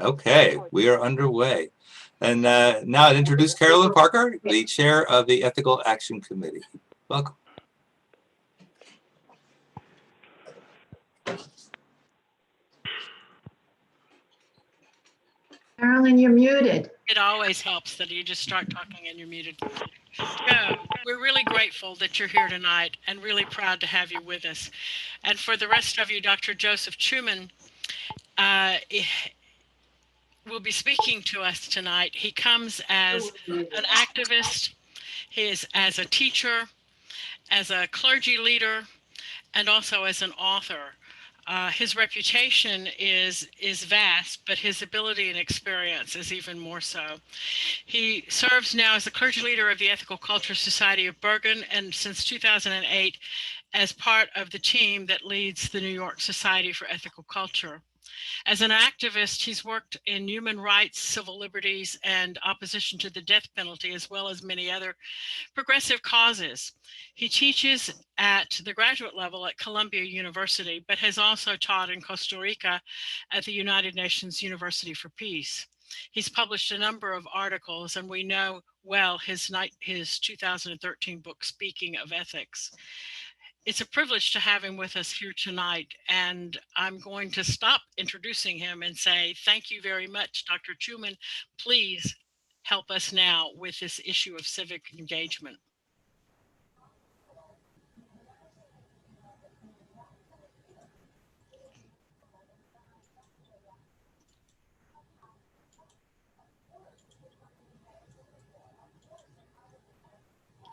Okay, we are underway. And now I'd introduce Carolyn Parker, the chair of the Ethical Action Committee. Welcome. Carolyn, you're muted. It always helps that you just start talking and you're muted. So we're really grateful that you're here tonight and really proud to have you with us. And for the rest of you, Dr. Joseph Truman will be speaking to us tonight. He comes as an activist, he is as a teacher, as a clergy leader, and also as an author. His reputation is vast, but his ability and experience is even more so. He serves now as the clergy leader of the Ethical Culture Society of Bergen, and since 2008 as part of the team that leads the New York Society for Ethical Culture. As an activist, he's worked in human rights, civil liberties, and opposition to the death penalty, as well as many other progressive causes. He teaches at the graduate level at Columbia University, but has also taught in Costa Rica at the United Nations University for Peace. He's published a number of articles, and we know well his 2013 book, Speaking of Ethics. It's a privilege to have him with us here tonight, and I'm going to stop introducing him and say thank you very much, Dr. Truman. Please help us now with this issue of civic engagement.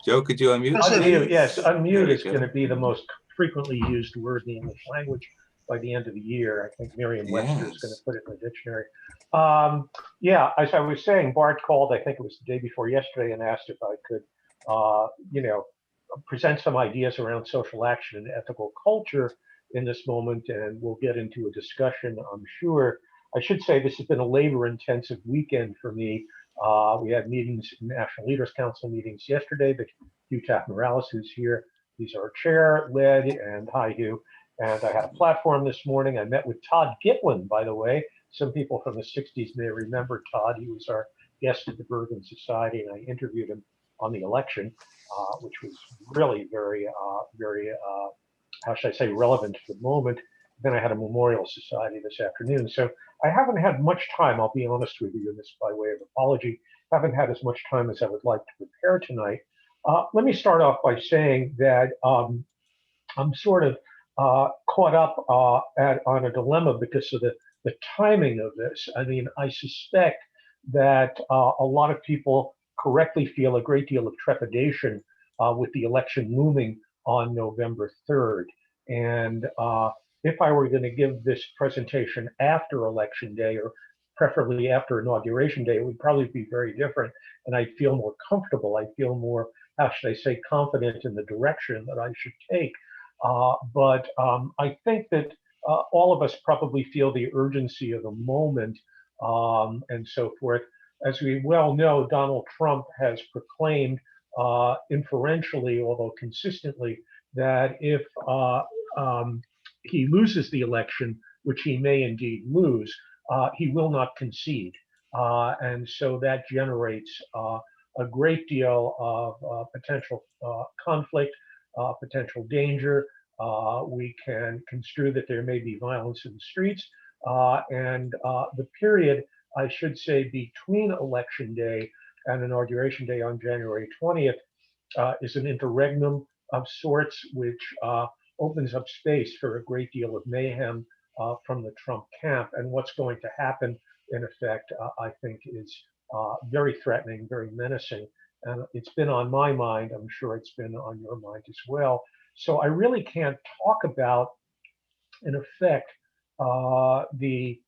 Joe, could you unmute? Unmute, yes, unmute is going to be the most frequently used word in the English language by the end of the year. I think Merriam-Webster is going to put it in the dictionary. Yeah, as I was saying, Bart called, I think it was the day before yesterday, and asked if I could, present some ideas around social action and ethical culture in this moment, and we'll get into a discussion, I'm sure. I should say this has been a labor-intensive weekend for me. We had meetings, National Leaders Council meetings yesterday, but Hugh Taft-Morales, who's here, he's our chair, led, and hi, Hugh. And I had a platform this morning. I met with Todd Gitlin, by the way. Some people from the 60s may remember Todd. He was our guest at the Bergen Society, and I interviewed him on the election, which was really very, how should I say, relevant to the moment. Then I had a memorial society this afternoon. So I haven't had much time, I'll be honest with you, and this by way of apology, haven't had as much time as I would like to prepare tonight. Let me start off by saying that I'm sort of caught up on a dilemma because of the timing of this. I mean, I suspect that a lot of people correctly feel a great deal of trepidation with the election looming on November 3rd. And if I were going to give this presentation after Election Day, or preferably after Inauguration Day, it would probably be very different. And I'd feel more comfortable. I'd feel more, how should I say, confident in the direction that I should take. But I think that all of us probably feel the urgency of the moment and so forth. As we well know, Donald Trump has proclaimed inferentially, although consistently, that if he loses the election, which he may indeed lose, he will not concede. And so that generates a great deal of potential conflict, potential danger. We can construe that there may be violence in the streets. And the period, I should say, between Election Day and Inauguration Day on January 20th is an interregnum of sorts, which opens up space for a great deal of mayhem from the Trump camp. And what's going to happen, in effect, I think is very threatening, very menacing. And it's been on my mind. I'm sure it's been on your mind as well. So I really can't talk about, in effect, the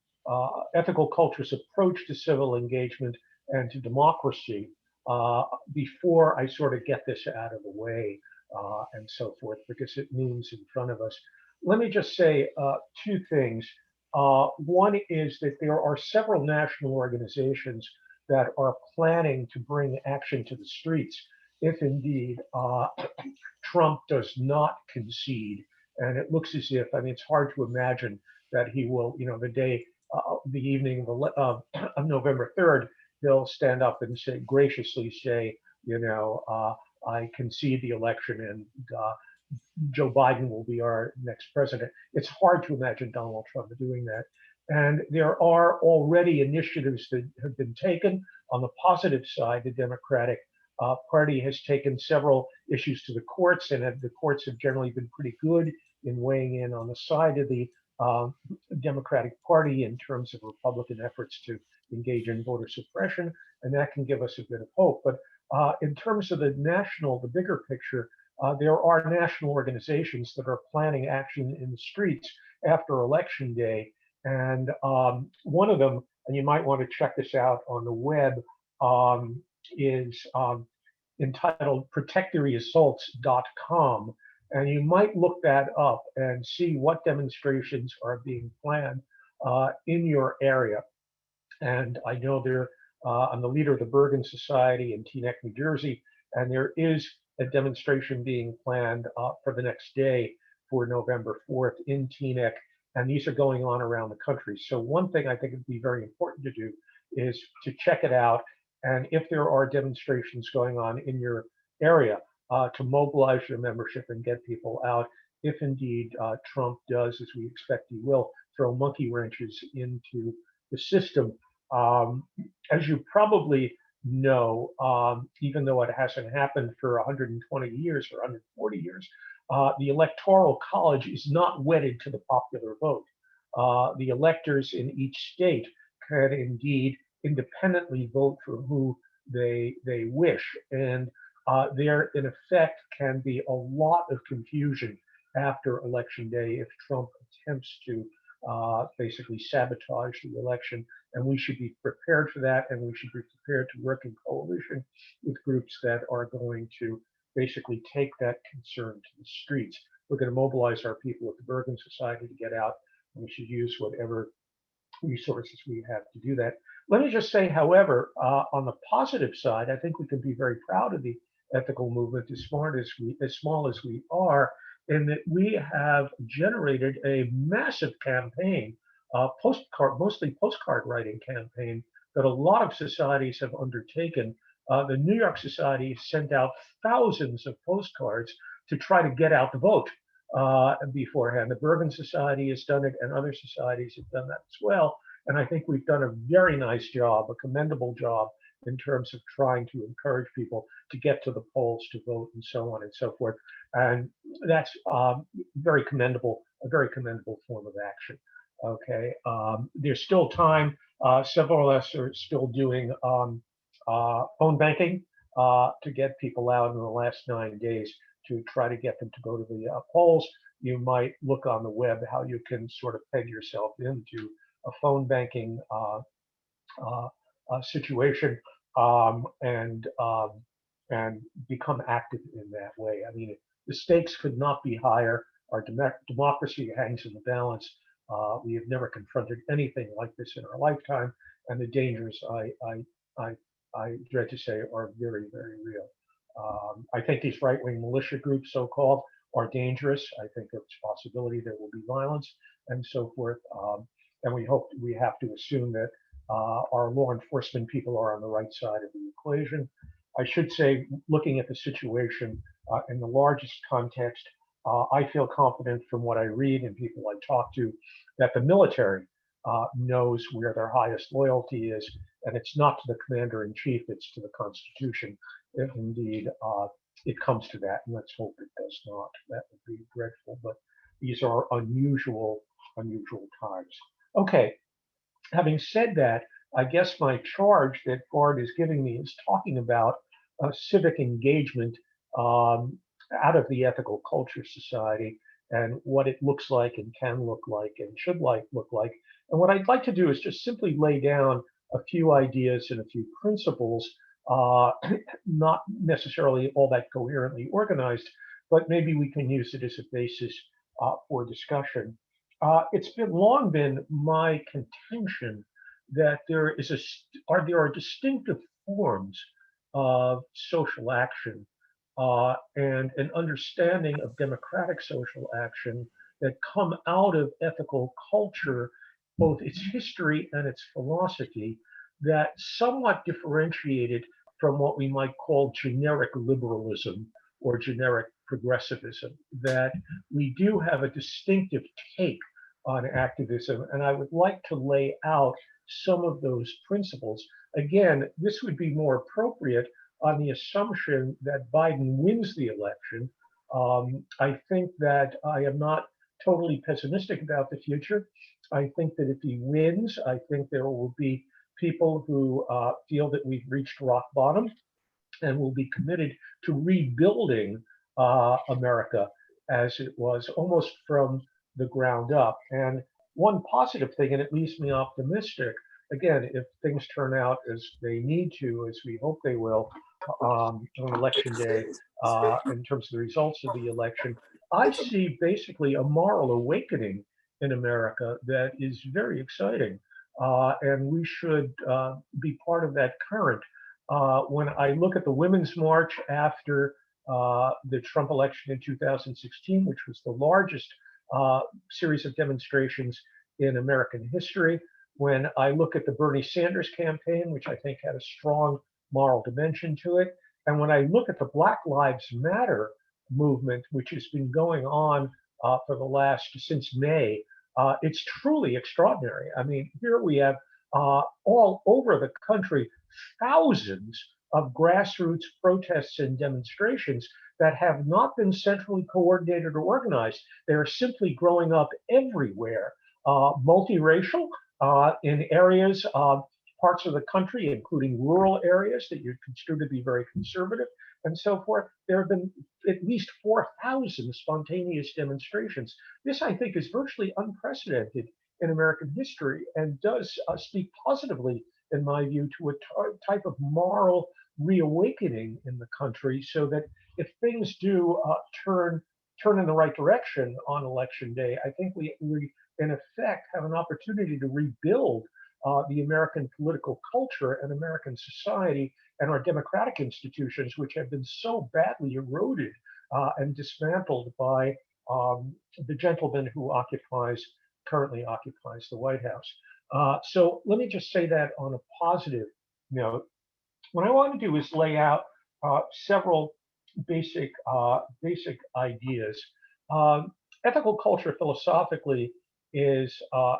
ethical culture's approach to civil engagement and to democracy before I sort of get this out of the way and so forth, because it looms in front of us. Let me just say two things. One is that there are several national organizations that are planning to bring action to the streets if indeed Trump does not concede. And it looks as if, I mean, it's hard to imagine that he will, the day the evening of November 3rd, he'll stand up and say, graciously say, I concede the election and Joe Biden will be our next president. It's hard to imagine Donald Trump doing that. And there are already initiatives that have been taken. On the positive side, the Democratic Party has taken several issues to the courts, and the courts have generally been pretty good in weighing in on the side of the Democratic Party in terms of Republican efforts to engage in voter suppression, and that can give us a bit of hope. But in terms of the bigger picture, there are national organizations that are planning action in the streets after Election Day. And one of them, and you might want to check this out on the web, is entitled protecttheresults.com. And you might look that up and see what demonstrations are being planned in your area. And I know I'm the leader of the Bergen Society in Teaneck, New Jersey, and there is a demonstration being planned for the next day for November 4th in Teaneck, and these are going on around the country. So one thing I think would be very important to do is to check it out, and if there are demonstrations going on in your area, to mobilize your membership and get people out if indeed Trump does, as we expect he will, throw monkey wrenches into the system. As you probably know, even though it hasn't happened for 120 years or 140 years, the Electoral College is not wedded to the popular vote. The electors in each state can indeed independently vote for who they wish. And there, in effect, can be a lot of confusion after Election Day if Trump attempts to basically sabotage the election. And we should be prepared for that, and we should be prepared to work in coalition with groups that are going to basically take that concern to the streets. We're going to mobilize our people at the Bergen Society to get out, and we should use whatever resources we have to do that. Let me just say, however, on the positive side, I think we can be very proud of the ethical movement, as small as we are, in that we have generated a massive campaign, mostly postcard writing campaign that a lot of societies have undertaken. The New York Society sent out thousands of postcards to try to get out the vote beforehand. The Bergen Society has done it, and other societies have done that as well. And I think we've done a very nice job, a commendable job, in terms of trying to encourage people to get to the polls to vote and so on and so forth. And that's very commendable, a very commendable form of action. Okay, there's still time. Several of us are still doing phone banking to get people out in the last 9 days to try to get them to go to the polls. You might look on the web how you can sort of peg yourself into a phone banking situation and become active in that way. I mean, the stakes could not be higher. Our democracy hangs in the balance. We have never confronted anything like this in our lifetime, and the dangers, I dread to say, are very, very real. I think these right-wing militia groups, so-called, are dangerous. I think there's a possibility there will be violence and so forth. And we have to assume that our law enforcement people are on the right side of the equation. I should say, looking at the situation in the largest context, I feel confident from what I read and people I talk to that the military knows where their highest loyalty is, and it's not to the commander-in-chief, it's to the Constitution. If indeed it comes to that, and let's hope it does not. That would be dreadful, but these are unusual times. Okay, having said that, I guess my charge that Gard is giving me is talking about civic engagement out of the Ethical Culture Society and what it looks like and can look like and should look like. And what I'd like to do is just simply lay down a few ideas and a few principles, not necessarily all that coherently organized, but maybe we can use it as a basis for discussion. It's long been my contention that there are distinctive forms of social action and an understanding of democratic social action that come out of ethical culture both its history and its philosophy that somewhat differentiated from what we might call generic liberalism or generic progressivism, that we do have a distinctive take on activism. And I would like to lay out some of those principles. Again, this would be more appropriate on the assumption that Biden wins the election. I think that I am not totally pessimistic about the future. I think that if he wins, I think there will be people who feel that we've reached rock bottom and will be committed to rebuilding America as it was, almost from the ground up. And one positive thing, and it leaves me optimistic, again, if things turn out as they need to, as we hope they will, on election day, in terms of the results of the election, I see basically a moral awakening in America that is very exciting. And we should be part of that current. When I look at the Women's March after the Trump election in 2016, which was the largest series of demonstrations in American history, when I look at the Bernie Sanders campaign, which I think had a strong moral dimension to it, and when I look at the Black Lives Matter movement, which has been going on for the last, since May, it's truly extraordinary. I mean, here we have all over the country thousands of grassroots protests and demonstrations that have not been centrally coordinated or organized. They are simply growing up everywhere, multiracial in areas, parts of the country, including rural areas that you consider to be very conservative and so forth. There have been at least 4,000 spontaneous demonstrations. This, I think, is virtually unprecedented in American history and does speak positively, in my view, to a type of moral reawakening in the country, so that if things do turn in the right direction on election day, I think we in effect have an opportunity to rebuild the American political culture and American society and our democratic institutions, which have been so badly eroded and dismantled by the gentleman who currently occupies the White House. So let me just say that on a positive note. What I want to do is lay out several basic ideas. Ethical culture philosophically is,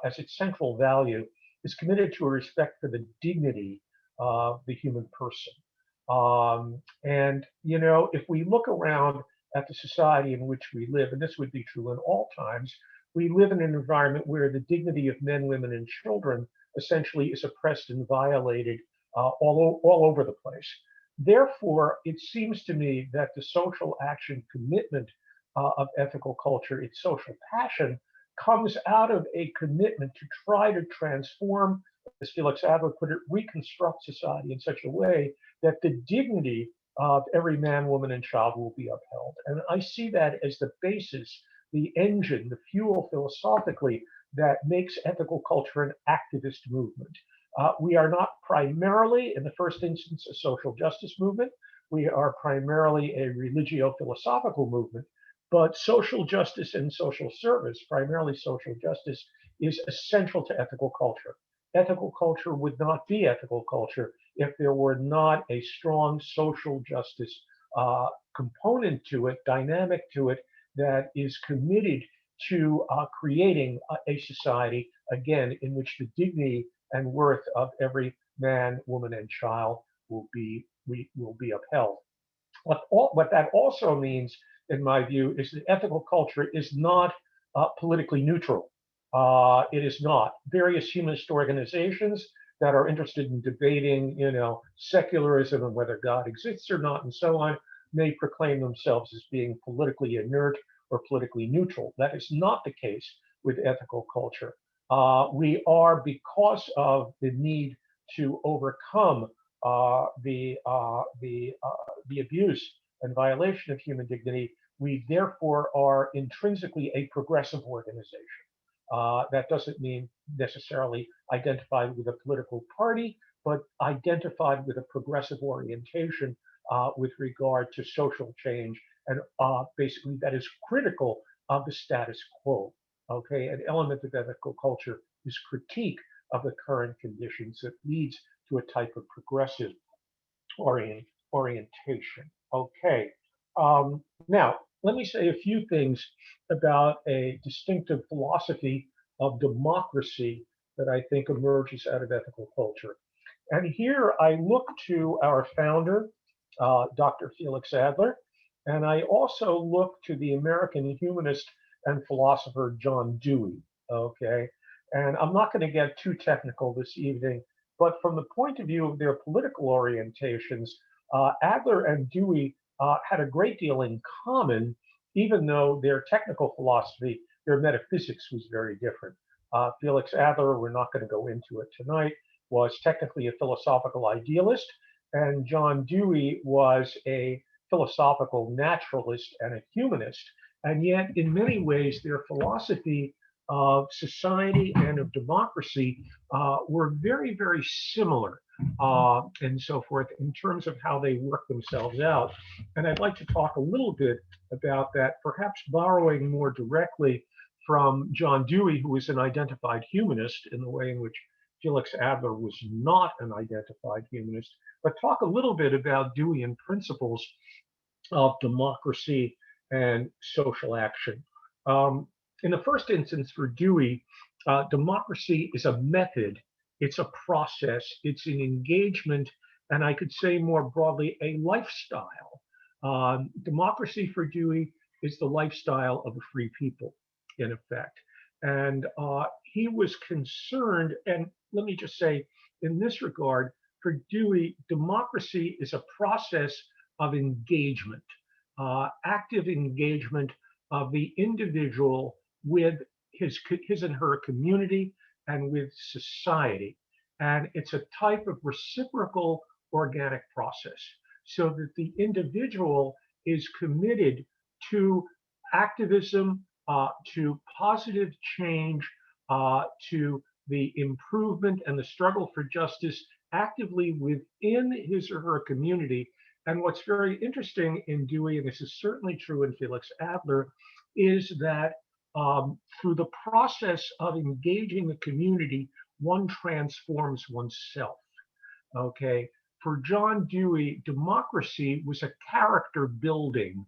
as its central value, is committed to a respect for the dignity of the human person. And, you know, if we look around at the society in which we live, and this would be true in all times, we live in an environment where the dignity of men, women, and children essentially is oppressed and violated all over the place. Therefore, it seems to me that the social action commitment of ethical culture, its social passion, comes out of a commitment to try to transform, as Felix Adler put it, reconstruct society in such a way that the dignity of every man, woman, and child will be upheld. And I see that as the basis, the engine, the fuel philosophically that makes ethical culture an activist movement. We are not primarily, in the first instance, a social justice movement. We are primarily a religio-philosophical movement. But social justice and social service, primarily social justice, is essential to ethical culture. Ethical culture would not be ethical culture if there were not a strong social justice component to it, dynamic to it, that is committed to creating a society, again, in which the dignity and worth of every man, woman, and child will be upheld. What that also means, in my view, is that ethical culture is not politically neutral. It is not. Various humanist organizations that are interested in debating, you know, secularism and whether God exists or not, and so on, may proclaim themselves as being politically inert or politically neutral. That is not the case with ethical culture. We are, because of the need to overcome the abuse and violation of human dignity, we therefore are intrinsically a progressive organization. That doesn't mean necessarily identified with a political party, but identified with a progressive orientation with regard to social change. And basically that is critical of the status quo. Okay, an element of ethical culture his critique of the current conditions that leads to a type of progressive orientation. Okay. Now, let me say a few things about a distinctive philosophy of democracy that I think emerges out of ethical culture. And here I look to our founder, Dr. Felix Adler, and I also look to the American humanist and philosopher John Dewey. Okay. And I'm not going to get too technical this evening, but from the point of view of their political orientations, Adler and Dewey had a great deal in common, even though their technical philosophy, their metaphysics was very different. Felix Adler, we're not going to go into it tonight, was technically a philosophical idealist, and John Dewey was a philosophical naturalist and a humanist. And yet, in many ways, their philosophy of society and of democracy were very, very similar and so forth in terms of how they work themselves out. And I'd like to talk a little bit about that, perhaps borrowing more directly from John Dewey, who was an identified humanist in the way in which Felix Adler was not an identified humanist, but talk a little bit about Deweyan principles of democracy and social action. In the first instance for Dewey, democracy is a method, it's a process, it's an engagement, and I could say more broadly, a lifestyle. Democracy for Dewey is the lifestyle of a free people, in effect. And he was concerned, and let me just say, in this regard, for Dewey, democracy is a process of engagement, active engagement of the individual with his and her community and with society. And it's a type of reciprocal organic process so that the individual is committed to activism, to positive change, to the improvement and the struggle for justice actively within his or her community. And what's very interesting in Dewey, and this is certainly true in Felix Adler, is that through the process of engaging the community, one transforms oneself. Okay. For John Dewey, democracy was a character building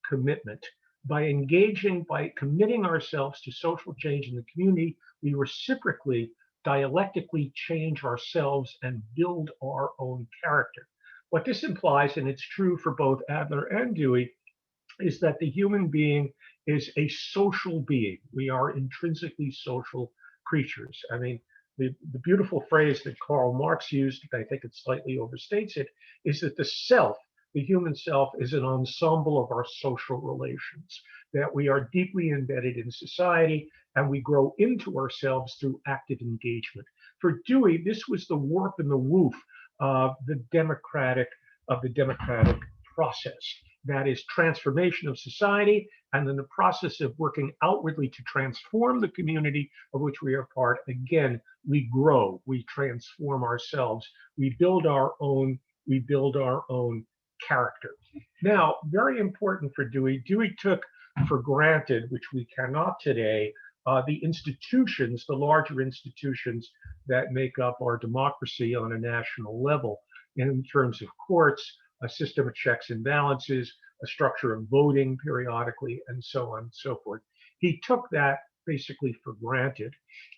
commitment. By engaging, by committing ourselves to social change in the community, we reciprocally, dialectically change ourselves and build our own character. What this implies, and it's true for both Adler and Dewey, is that the human being is a social being. We are intrinsically social creatures. I mean, the beautiful phrase that Karl Marx used, I think it slightly overstates it, is that the self, the human self, is an ensemble of our social relations, that we are deeply embedded in society and we grow into ourselves through active engagement. For Dewey, this was the warp and the woof of the democratic process. That is transformation of society, and then the process of working outwardly to transform the community of which we are part. Again, we grow, we transform ourselves, we build our own character. Now, very important for Dewey, Dewey took for granted, which we cannot today, the institutions, the larger institutions that make up our democracy on a national level, in terms of courts, a system of checks and balances, a structure of voting periodically, and so on and so forth. He took that basically for granted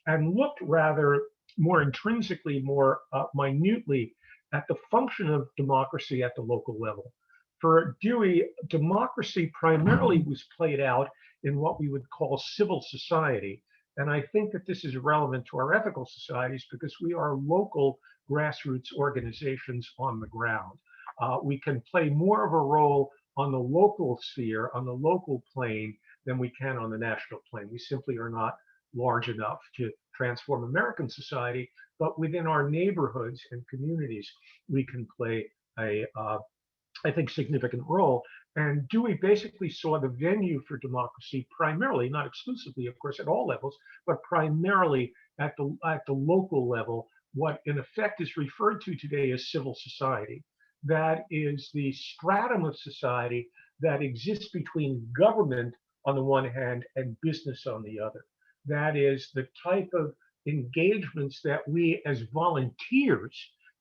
and looked rather more intrinsically, more minutely at the function of democracy at the local level. For Dewey, democracy primarily was played out in what we would call civil society. And I think that this is relevant to our ethical societies because we are local grassroots organizations on the ground. We can play more of a role on the local sphere, on the local plane, than we can on the national plane. We simply are not large enough to transform American society, but within our neighborhoods and communities, we can play a, I think, significant role. And Dewey basically saw the venue for democracy primarily, not exclusively, of course, at all levels, but primarily at the local level, what in effect is referred to today as civil society. That is the stratum of society that exists between government on the one hand and business on the other. That is the type of engagements that we as volunteer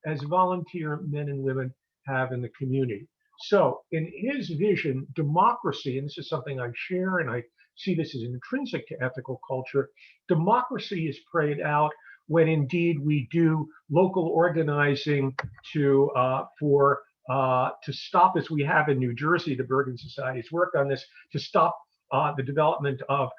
men and women have in the community. So in his vision, democracy, and this is something I share, and I see this as intrinsic to ethical culture, democracy is played out when indeed we do local organizing to stop, as we have in New Jersey. The Bergen Society's worked on this, to stop the development of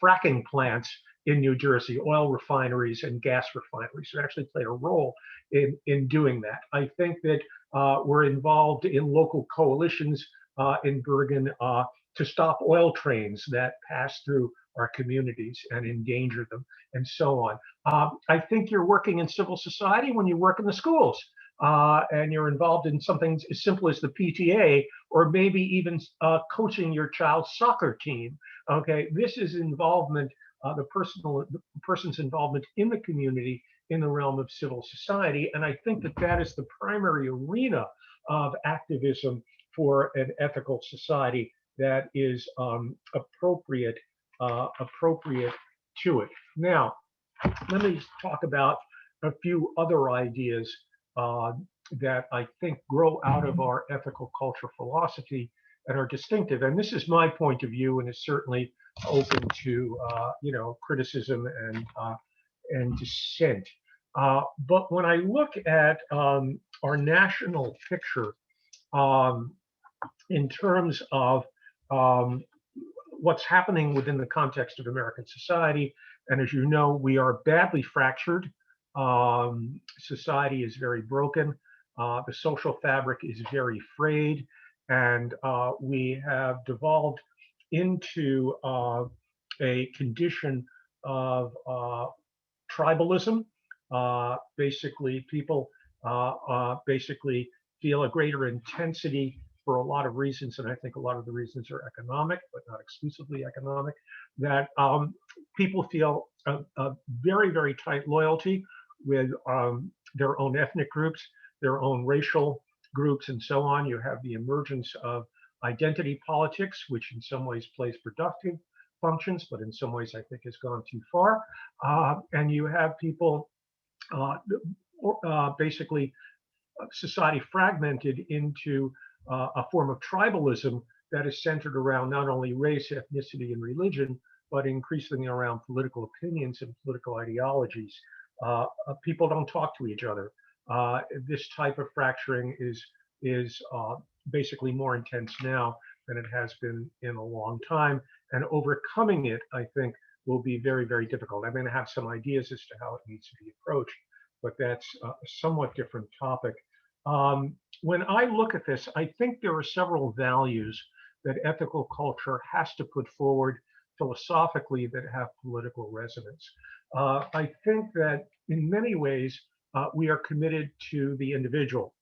fracking plants in New Jersey, oil refineries and gas refineries. So actually played a role in doing that. I think that we're involved in local coalitions in Bergen to stop oil trains that pass through our communities and endanger them, and so on. I think you're working in civil society when you work in the schools, and you're involved in something as simple as the PTA, or maybe even coaching your child's soccer team. Okay, this is involvement, the person's involvement in the community in the realm of civil society, and I think that that is the primary arena of activism for an ethical society that is appropriate to it. Now, let me talk about a few other ideas that I think grow out of our ethical culture philosophy and are distinctive. And this is my point of view, and is certainly open to criticism and dissent. But when I look at our national picture in terms of what's happening within the context of American society, and as you know, we are badly fractured. Society is very broken. The social fabric is very frayed, and we have devolved into a condition of tribalism. Basically, people basically feel a greater intensity for a lot of reasons, and I think a lot of the reasons are economic, but not exclusively economic, that people feel a very, very tight loyalty with their own ethnic groups, their own racial groups, and so on. You have the emergence of identity politics, which in some ways plays productive functions, but in some ways I think has gone too far. And you have people basically society fragmented into a form of tribalism that is centered around not only race, ethnicity, and religion, but increasingly around political opinions and political ideologies. People don't talk to each other. This type of fracturing is basically more intense now than it has been in a long time, and overcoming it, I think, will be very, very difficult. I'm going to have some ideas as to how it needs to be approached, but that's a somewhat different topic. When I look at this, I think there are several values that ethical culture has to put forward philosophically that have political resonance. I think that in many ways, we are committed to the individual.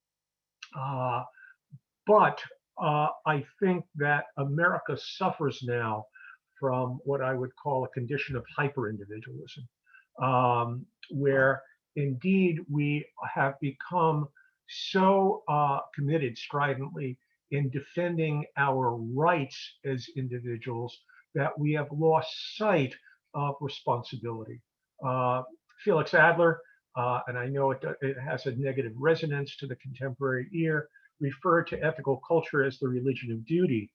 But I think that America suffers now from what I would call a condition of hyper-individualism, where indeed we have become so committed stridently in defending our rights as individuals that we have lost sight of responsibility. Felix Adler, and I know it has a negative resonance to the contemporary ear, referred to ethical culture as the religion of duty.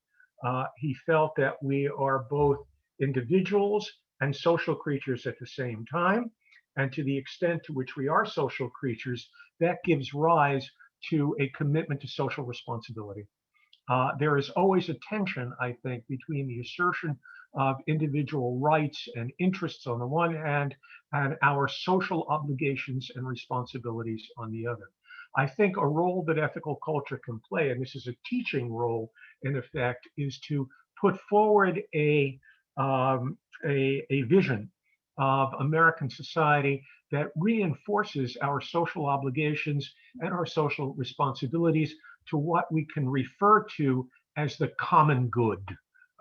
He felt that we are both individuals and social creatures at the same time. And to the extent to which we are social creatures, that gives rise to a commitment to social responsibility. There is always a tension, I think, between the assertion of individual rights and interests on the one hand, and our social obligations and responsibilities on the other. I think a role that ethical culture can play, and this is a teaching role in effect, is to put forward a vision of American society that reinforces our social obligations and our social responsibilities to what we can refer to as the common good.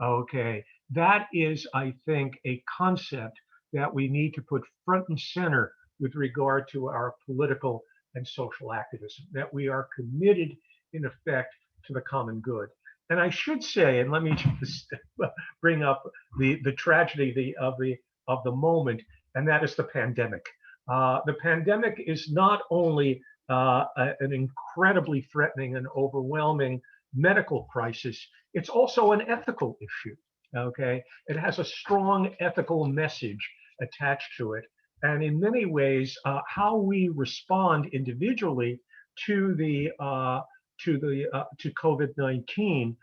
Okay, that is, I think, a concept that we need to put front and center with regard to our political and social activism, that we are committed, in effect, to the common good. And I should say, and let me just bring up the tragedy of the of the moment, and that is the pandemic. The pandemic is not only an incredibly threatening and overwhelming medical crisis, it's also an ethical issue. Okay, it has a strong ethical message attached to it, and in many ways, how we respond individually to to COVID-19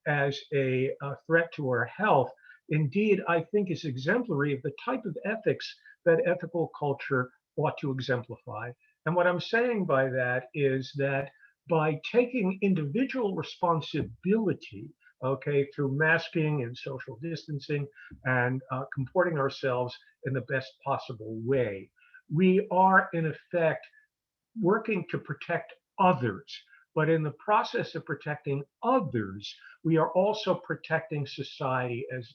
as a threat to our health, indeed, I think is exemplary of the type of ethics that ethical culture ought to exemplify. And what I'm saying by that is that by taking individual responsibility, okay, through masking and social distancing and comporting ourselves in the best possible way, we are in effect working to protect others. But in the process of protecting others, we are also protecting society as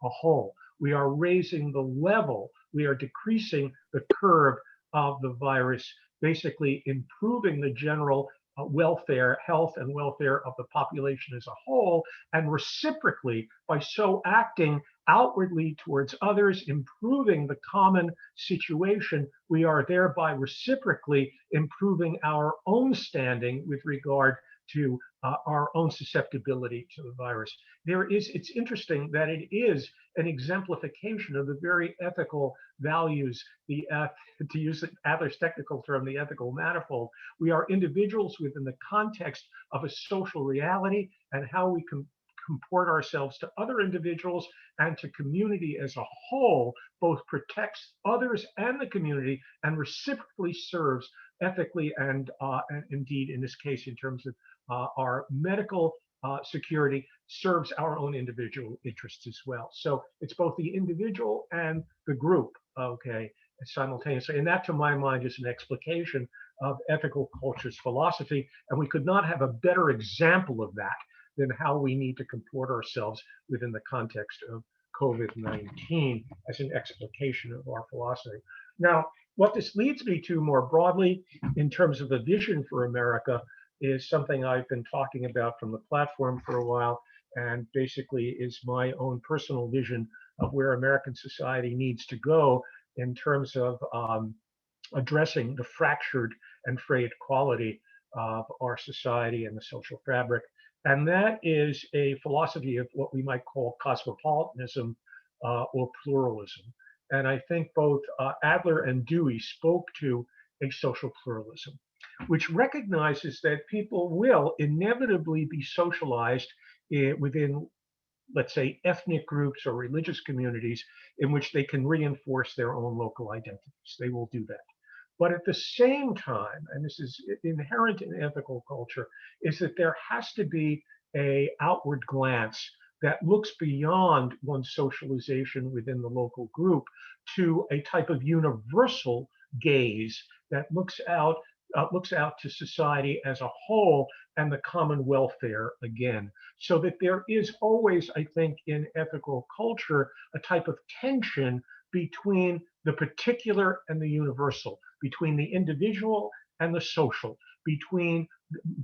a whole. We are raising the level, we are decreasing the curve of the virus, basically improving the general welfare, health and welfare of the population as a whole, and reciprocally, by so acting outwardly towards others, improving the common situation, we are thereby reciprocally improving our own standing with regard to our own susceptibility to the virus. It's interesting that it is an exemplification of the very ethical values, to use Adler's technical term, the ethical manifold. We are individuals within the context of a social reality, and how we comport ourselves to other individuals and to community as a whole both protects others and the community, and reciprocally serves ethically and indeed in this case in terms of our medical security, serves our own individual interests as well. So it's both the individual and the group, okay, simultaneously. And that, to my mind, is an explication of ethical culture's philosophy. And we could not have a better example of that than how we need to comport ourselves within the context of COVID-19 as an explication of our philosophy. Now, what this leads me to more broadly in terms of a vision for America is something I've been talking about from the platform for a while, and basically is my own personal vision of where American society needs to go in terms of addressing the fractured and frayed quality of our society and the social fabric. And that is a philosophy of what we might call cosmopolitanism or pluralism. And I think both Adler and Dewey spoke to a social pluralism, which recognizes that people will inevitably be socialized within, let's say, ethnic groups or religious communities in which they can reinforce their own local identities. They will do that. But at the same time, and this is inherent in ethical culture, is that there has to be an outward glance that looks beyond one's socialization within the local group to a type of universal gaze that looks out to society as a whole and the common welfare again. So that there is always, I think, in ethical culture, a type of tension between the particular and the universal, between the individual and the social, between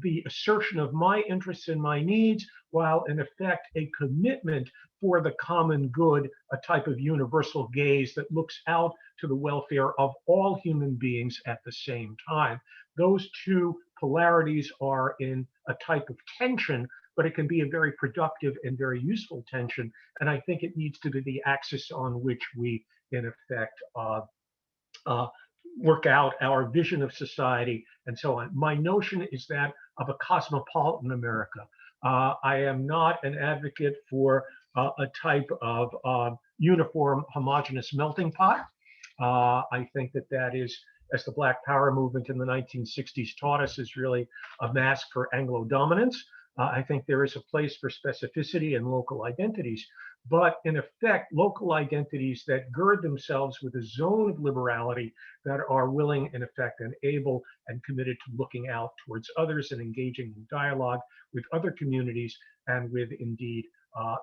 the assertion of my interests and my needs, while in effect a commitment for the common good, a type of universal gaze that looks out to the welfare of all human beings at the same time. Those two polarities are in a type of tension, but it can be a very productive and very useful tension. And I think it needs to be the axis on which we, in effect, work out our vision of society and so on. My notion is that of a cosmopolitan America. I am not an advocate for a type of uniform, homogeneous melting pot. I think that that is, as the Black Power movement in the 1960s taught us, is really a mask for Anglo dominance. I think there is a place for specificity and local identities, but in effect, local identities that gird themselves with a zone of liberality that are willing, in effect, and able and committed to looking out towards others and engaging in dialogue with other communities and with, indeed,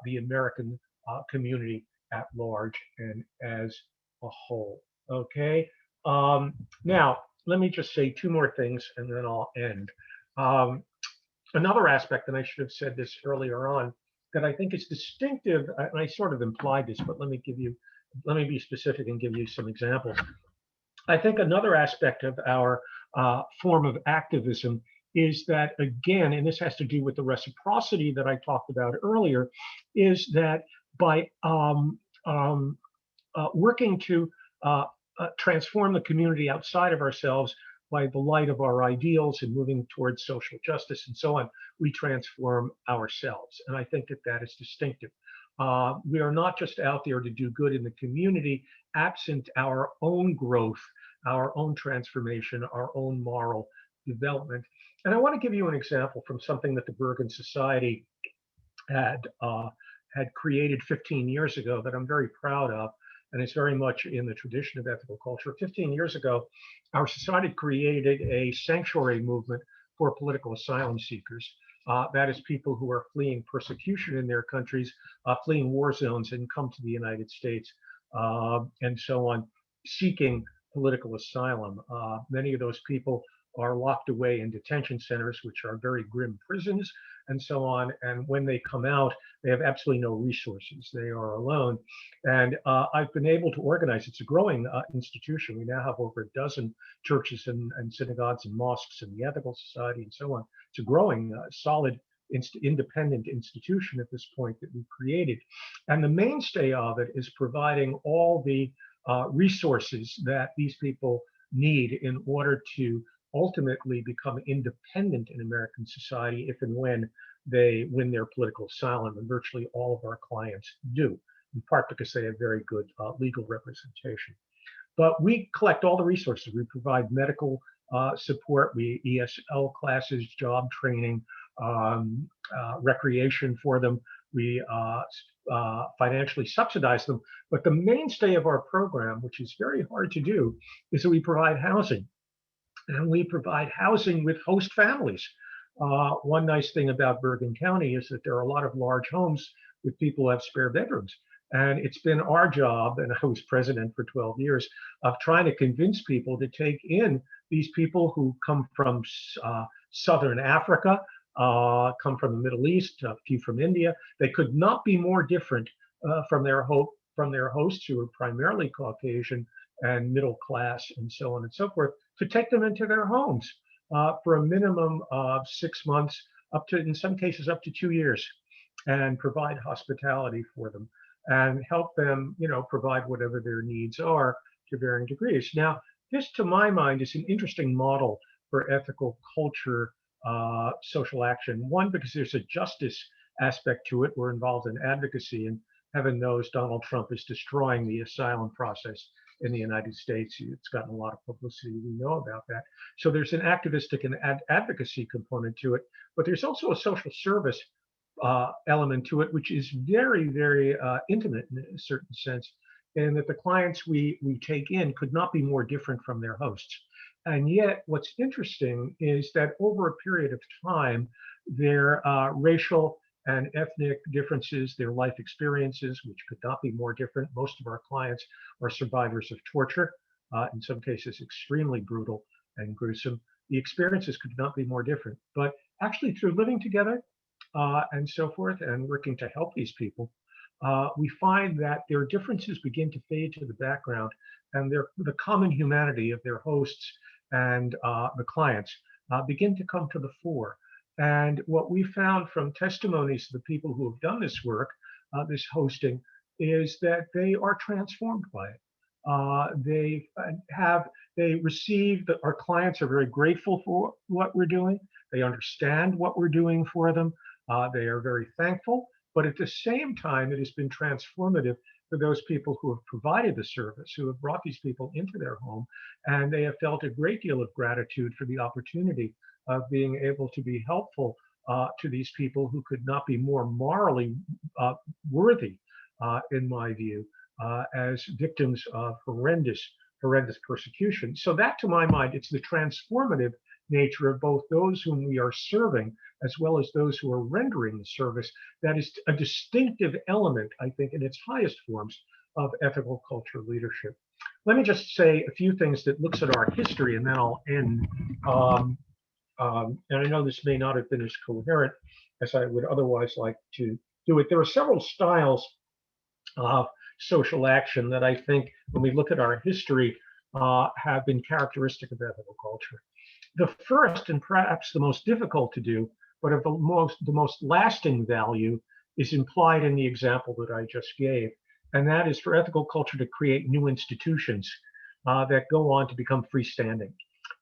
the American community at large and as a whole. Okay. Now, let me just say two more things and then I'll end. Another aspect, and I should have said this earlier on, that I think is distinctive, and I sort of implied this, but let me give you let me be specific and give you some examples. I think another aspect of our form of activism is that, again, and this has to do with the reciprocity that I talked about earlier, is that by working to transform the community outside of ourselves by the light of our ideals and moving towards social justice and so on, we transform ourselves. And I think that that is distinctive. We are not just out there to do good in the community, absent our own growth, our own transformation, our own moral development. And I want to give you an example from something that the Bergen Society had created 15 years ago that I'm very proud of, and it's very much in the tradition of ethical culture. 15 years ago, our society created a sanctuary movement for political asylum seekers. That is people who are fleeing persecution in their countries, fleeing war zones, and come to the United States and so on, seeking political asylum. Many of those people are locked away in detention centers, which are very grim prisons and so on. And when they come out, they have absolutely no resources. They are alone. And I've been able to organize, it's a growing institution. We now have over a dozen churches and synagogues and mosques and the Ethical Society and so on. It's a growing, solid, independent institution at this point that we created. And the mainstay of it is providing all the resources that these people need in order to ultimately become independent in American society if and when they win their political asylum, and virtually all of our clients do, in part because they have very good legal representation. But we collect all the resources. We provide medical support, ESL classes, job training, recreation for them. We financially subsidize them. But the mainstay of our program, which is very hard to do, is that we provide housing. And we provide housing with host families. One nice thing about Bergen County is that there are a lot of large homes with people who have spare bedrooms. And it's been our job, and I was president for 12 years, of trying to convince people to take in these people who come from Southern Africa, come from the Middle East, a few from India. They could not be more different from their hosts, who are primarily Caucasian and middle class and so on and so forth, to take them into their homes for a minimum of 6 months, up to, in some cases, up to 2 years, and provide hospitality for them and help them, provide whatever their needs are to varying degrees. Now, this, to my mind, is an interesting model for ethical culture, social action. One, because there's a justice aspect to it. We're involved in advocacy, and heaven knows Donald Trump is destroying the asylum process in the United States. It's gotten a lot of publicity. We know about that. So there's an activistic and advocacy component to it, but there's also a social service element to it, which is very, very intimate in a certain sense, and that the clients we take in could not be more different from their hosts. And yet, what's interesting is that over a period of time, their racial and ethnic differences, their life experiences, which could not be more different. Most of our clients are survivors of torture, in some cases extremely brutal and gruesome. The experiences could not be more different. But actually, through living together and so forth, and working to help these people, we find that their differences begin to fade to the background, and the common humanity of their hosts and the clients begin to come to the fore. And what we found from testimonies of the people who have done this work, this hosting, is that they are transformed by it. Our clients are very grateful for what we're doing. They understand what we're doing for them. They are very thankful. But at the same time, it has been transformative for those people who have provided the service, who have brought these people into their home, and they have felt a great deal of gratitude for the opportunity of being able to be helpful to these people who could not be more morally worthy, in my view, as victims of horrendous persecution. So that, to my mind, it's the transformative nature of both those whom we are serving as well as those who are rendering the service that is a distinctive element, I think, in its highest forms of ethical culture leadership. Let me just say a few things that looks at our history, and then I'll end. And I know this may not have been as coherent as I would otherwise like to do it. There are several styles social action that I think, when we look at our history, have been characteristic of ethical culture. The first, and perhaps the most difficult to do, but of the most lasting value, is implied in the example that I just gave, and that is for ethical culture to create new institutions that go on to become freestanding.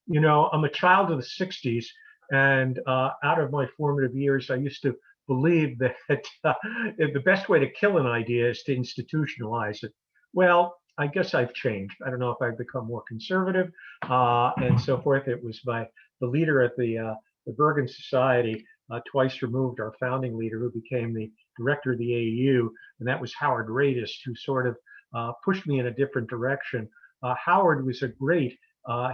You know, I'm a child of the 60s, and out of my formative years, I used to believe that the best way to kill an idea is to institutionalize it. Well, I guess I've changed. I don't know if I've become more conservative and so forth. It was the leader at the Bergen Society, twice removed, our founding leader, who became the director of the AEU, and that was Howard Radis, who sort of pushed me in a different direction. Howard was a great,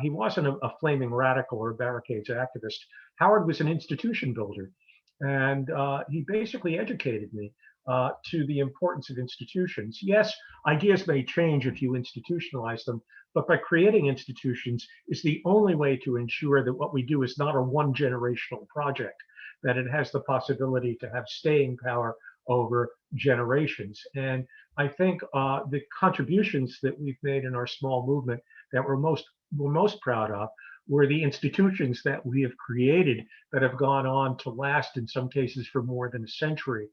he wasn't a flaming radical or a barricades activist. Howard was an institution builder, and he basically educated me to the importance of institutions. Yes, ideas may change if you institutionalize them, but by creating institutions is the only way to ensure that what we do is not a one-generational project, that it has the possibility to have staying power over generations. And I think the contributions that we've made in our small movement that we're most proud of were the institutions that we have created that have gone on to last, in some cases, for more than a century.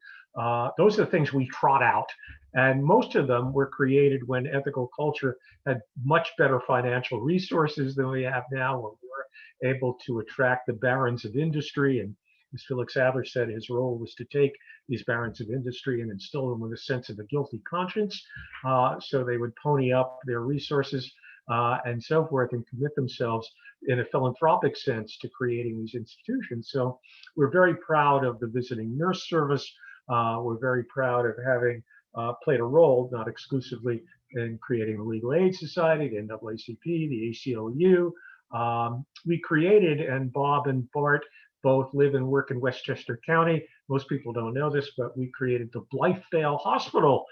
Those are the things we trot out. And most of them were created when ethical culture had much better financial resources than we have now, when we were able to attract the barons of industry. And as Felix Adler said, his role was to take these barons of industry and instill them with a sense of a guilty conscience. So they would pony up their resources and so forth, and commit themselves in a philanthropic sense to creating these institutions. So we're very proud of the visiting nurse service. We're very proud of having played a role, not exclusively in creating the Legal Aid Society, the NAACP, the ACLU. We created, and Bob and Bart both live and work in Westchester County. Most people don't know this, but we created the Blythedale Hospital,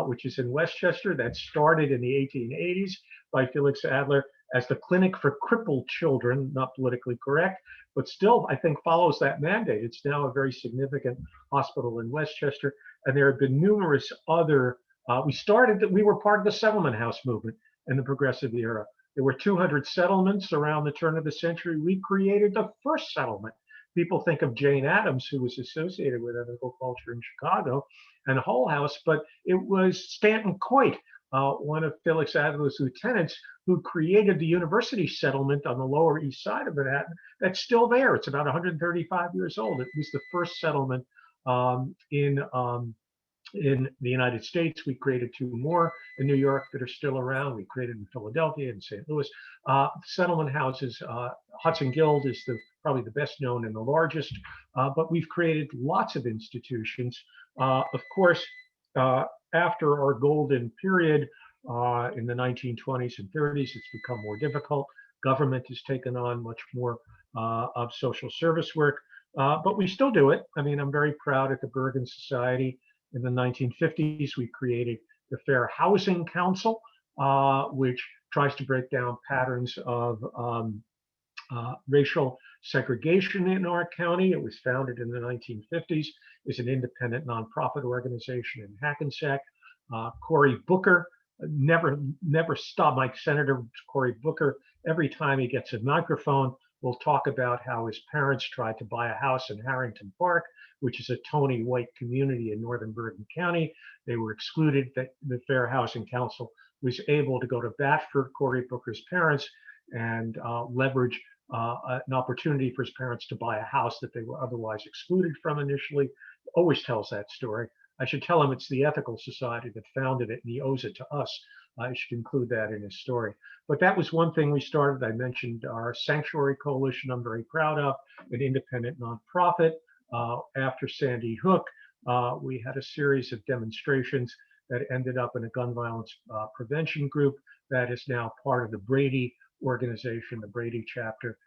which is in Westchester, that started in the 1880s by Felix Adler as the Clinic for Crippled Children, not politically correct, but still, I think, follows that mandate. It's now a very significant hospital in Westchester, and there have been numerous other, we were part of the settlement house movement in the progressive era. There were 200 settlements around the turn of the century. We created the first settlement. People think of Jane Addams, who was associated with ethical culture in Chicago, and Hull House, but it was Stanton Coit, one of Felix Adler's lieutenants, who created the university settlement on the Lower East Side of Manhattan. That's still there. It's about 135 years old. It was the first settlement in the United States. We created two more in New York that are still around. We created in Philadelphia and St. Louis. Settlement houses, Hudson Guild is probably the best known and the largest, but we've created lots of institutions. Of course, after our golden period in the 1920s and 30s, it's become more difficult. Government has taken on much more of social service work, but we still do it. I mean, I'm very proud at the Bergen Society. In the 1950s, we created the Fair Housing Council, which tries to break down patterns of racial segregation in our county. It was founded in the 1950s as an independent nonprofit organization in Hackensack. Cory Booker never stopped. Like Senator Cory Booker, every time he gets a microphone, will talk about how his parents tried to buy a house in Harrington Park, which is a Tony white community in northern Bergen County. They were excluded. That the Fair Housing Council was able to go to bat for Cory Booker's parents and leverage an opportunity for his parents to buy a house that they were otherwise excluded from initially. Always tells that story. I should tell him it's the Ethical Society that founded it, and he owes it to us. I should include that in his story. But that was one thing we started. I mentioned our Sanctuary Coalition, I'm very proud of, an independent nonprofit. After Sandy Hook, we had a series of demonstrations that ended up in a gun violence prevention group that is now part of the Brady organization, the Brady chapter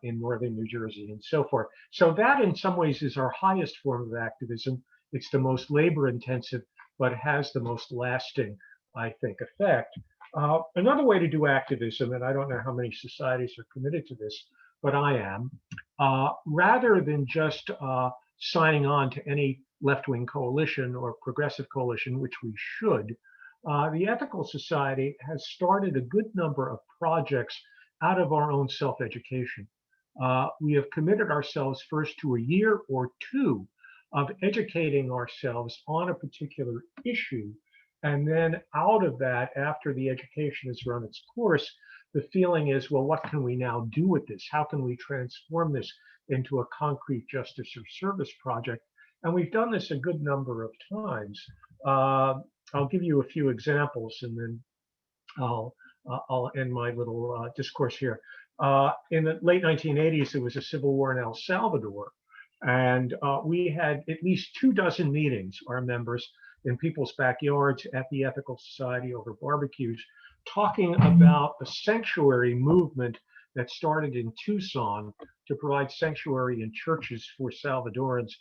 in northern New Jersey and so forth. So that in some ways is our highest form of activism. It's the most labor intensive, but has the most lasting, I think, effect. Another way to do activism, and I don't know how many societies are committed to this, but I am, rather than just signing on to any left-wing coalition or progressive coalition, which we should, the Ethical Society has started a good number of projects out of our own self-education. We have committed ourselves first to a year or two of educating ourselves on a particular issue. And then out of that, after the education has run its course, the feeling is, well, what can we now do with this? How can we transform this into a concrete justice or service project? And we've done this a good number of times. I'll give you a few examples, and then I'll end my little discourse here. In the late 1980s, there was a civil war in El Salvador, and we had at least 24 meetings, our members, in people's backyards at the Ethical Society over barbecues, talking about a sanctuary movement that started in Tucson to provide sanctuary in churches for Salvadorans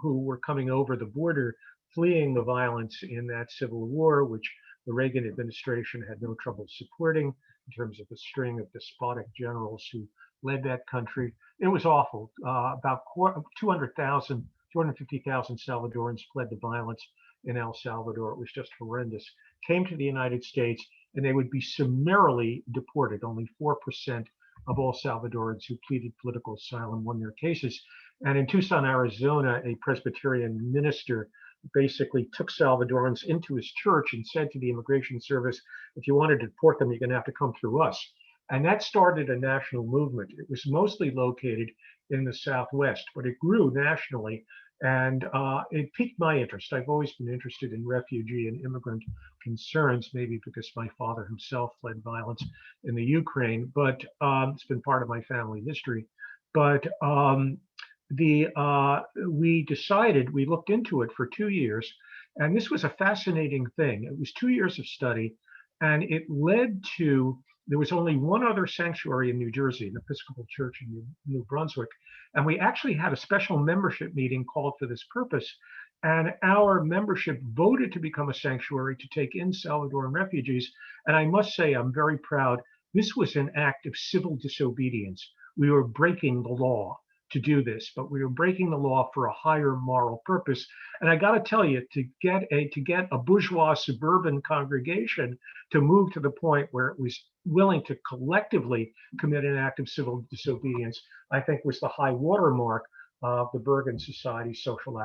who were coming over the border, fleeing the violence in that civil war, which the Reagan administration had no trouble supporting in terms of a string of despotic generals who led that country. It was awful. About 200,000, 250,000 Salvadorans fled the violence in El Salvador. It was just horrendous. Came to the United States, and they would be summarily deported. Only 4% of all Salvadorans who pleaded political asylum won their cases. And in Tucson, Arizona, a Presbyterian minister basically took Salvadorans into his church and said to the Immigration Service, if you want to deport them, you're going to have to come through us. And that started a national movement. It was mostly located in the Southwest, but it grew nationally. And it piqued my interest. I've always been interested in refugee and immigrant concerns, maybe because my father himself fled violence in the Ukraine, but it's been part of my family history. But we decided, we looked into it for 2 years, and this was a fascinating thing. It was 2 years of study, and it led to, there was only one other sanctuary in New Jersey, an Episcopal church in New Brunswick, and we actually had a special membership meeting called for this purpose, and our membership voted to become a sanctuary to take in Salvadoran refugees. And I must say, I'm very proud. This was an act of civil disobedience. We were breaking the law to do this, but we were breaking the law for a higher moral purpose. And I got to tell you, to get a bourgeois suburban congregation to move to the point where it was willing to collectively commit an act of civil disobedience, I think was the high watermark of the Bergen Society's social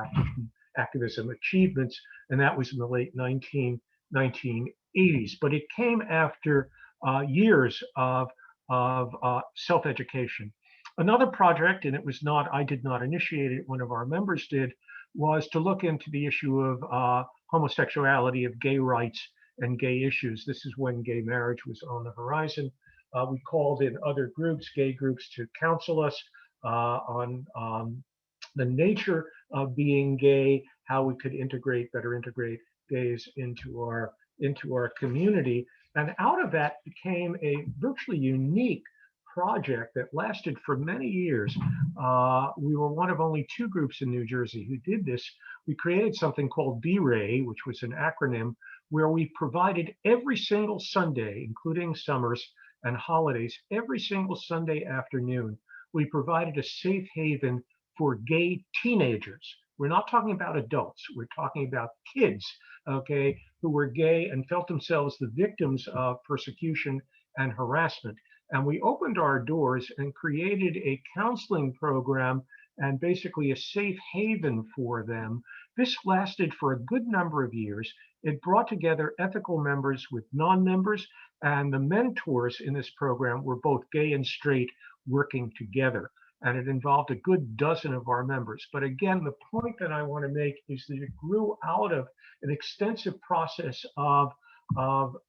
activism achievements, and that was in the late 1980s. But it came after years of self-education. Another project, and it was not, I did not initiate it, one of our members did, was to look into the issue of homosexuality, of gay rights and gay issues. This is when gay marriage was on the horizon. We called in other groups, gay groups, to counsel us on the nature of being gay, how we could better integrate gays into our community. And out of that became a virtually unique project that lasted for many years. We were one of only 2 groups in New Jersey who did this. We created something called B-Ray, which was an acronym, where we provided every single Sunday, including summers and holidays, every single Sunday afternoon, we provided a safe haven for gay teenagers. We're not talking about adults. We're talking about kids, okay, who were gay and felt themselves the victims of persecution and harassment. And we opened our doors and created a counseling program and basically a safe haven for them. This lasted for a good number of years. It brought together ethical members with non-members, and the mentors in this program were both gay and straight working together. And it involved a good dozen of our members. But again, the point that I want to make is that it grew out of an extensive process of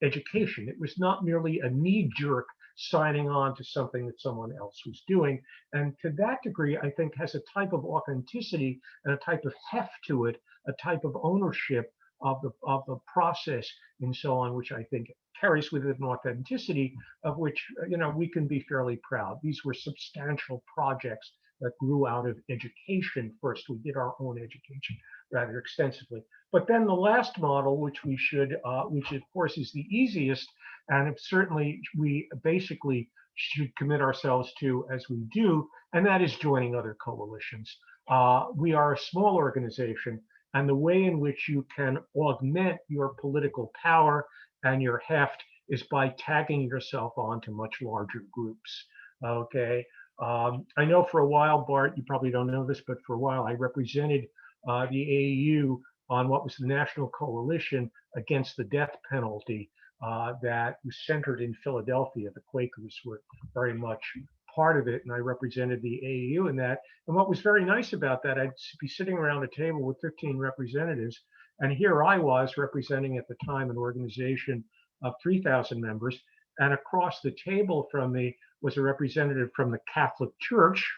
education. It was not merely a knee-jerk signing on to something that someone else was doing. And to that degree, I think has a type of authenticity and a type of heft to it, a type of ownership of the process and so on, which I think carries with it an authenticity of which, we can be fairly proud. These were substantial projects that grew out of education first. We did our own education rather extensively. But then the last model, which of course is the easiest, and certainly we basically should commit ourselves to as we do, and that is joining other coalitions. We are a small organization, and the way in which you can augment your political power and your heft is by tagging yourself onto much larger groups. Okay. I know for a while, Bart, you probably don't know this, but for a while I represented the AU on what was the National Coalition Against the Death Penalty that was centered in Philadelphia. The Quakers were very much part of it, and I represented the AU in that. And what was very nice about that, I'd be sitting around a table with 15 representatives, and here I was representing at the time an organization of 3,000 members, and across the table from me was a representative from the Catholic Church,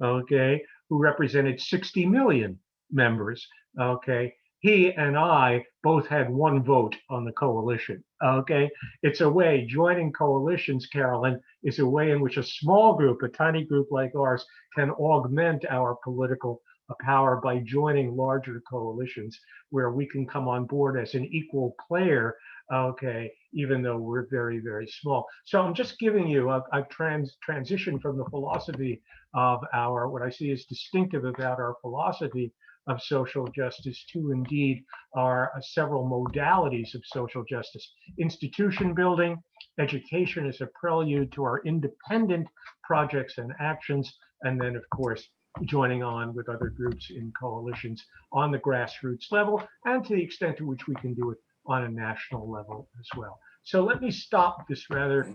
okay, who represented 60 million members, okay. He and I both had one vote on the coalition, okay. It's a way, joining coalitions, Carolyn, is a way in which a small group, a tiny group like ours, can augment our political power by joining larger coalitions where we can come on board as an equal player, okay, even though we're very, very small. So I'm just giving you, I've transitioned from the philosophy of our, what I see as distinctive about our philosophy of social justice to indeed our several modalities of social justice. Institution building, education is a prelude to our independent projects and actions, and then of course, joining on with other groups in coalitions on the grassroots level, and to the extent to which we can do it on a national level as well. So let me stop this rather,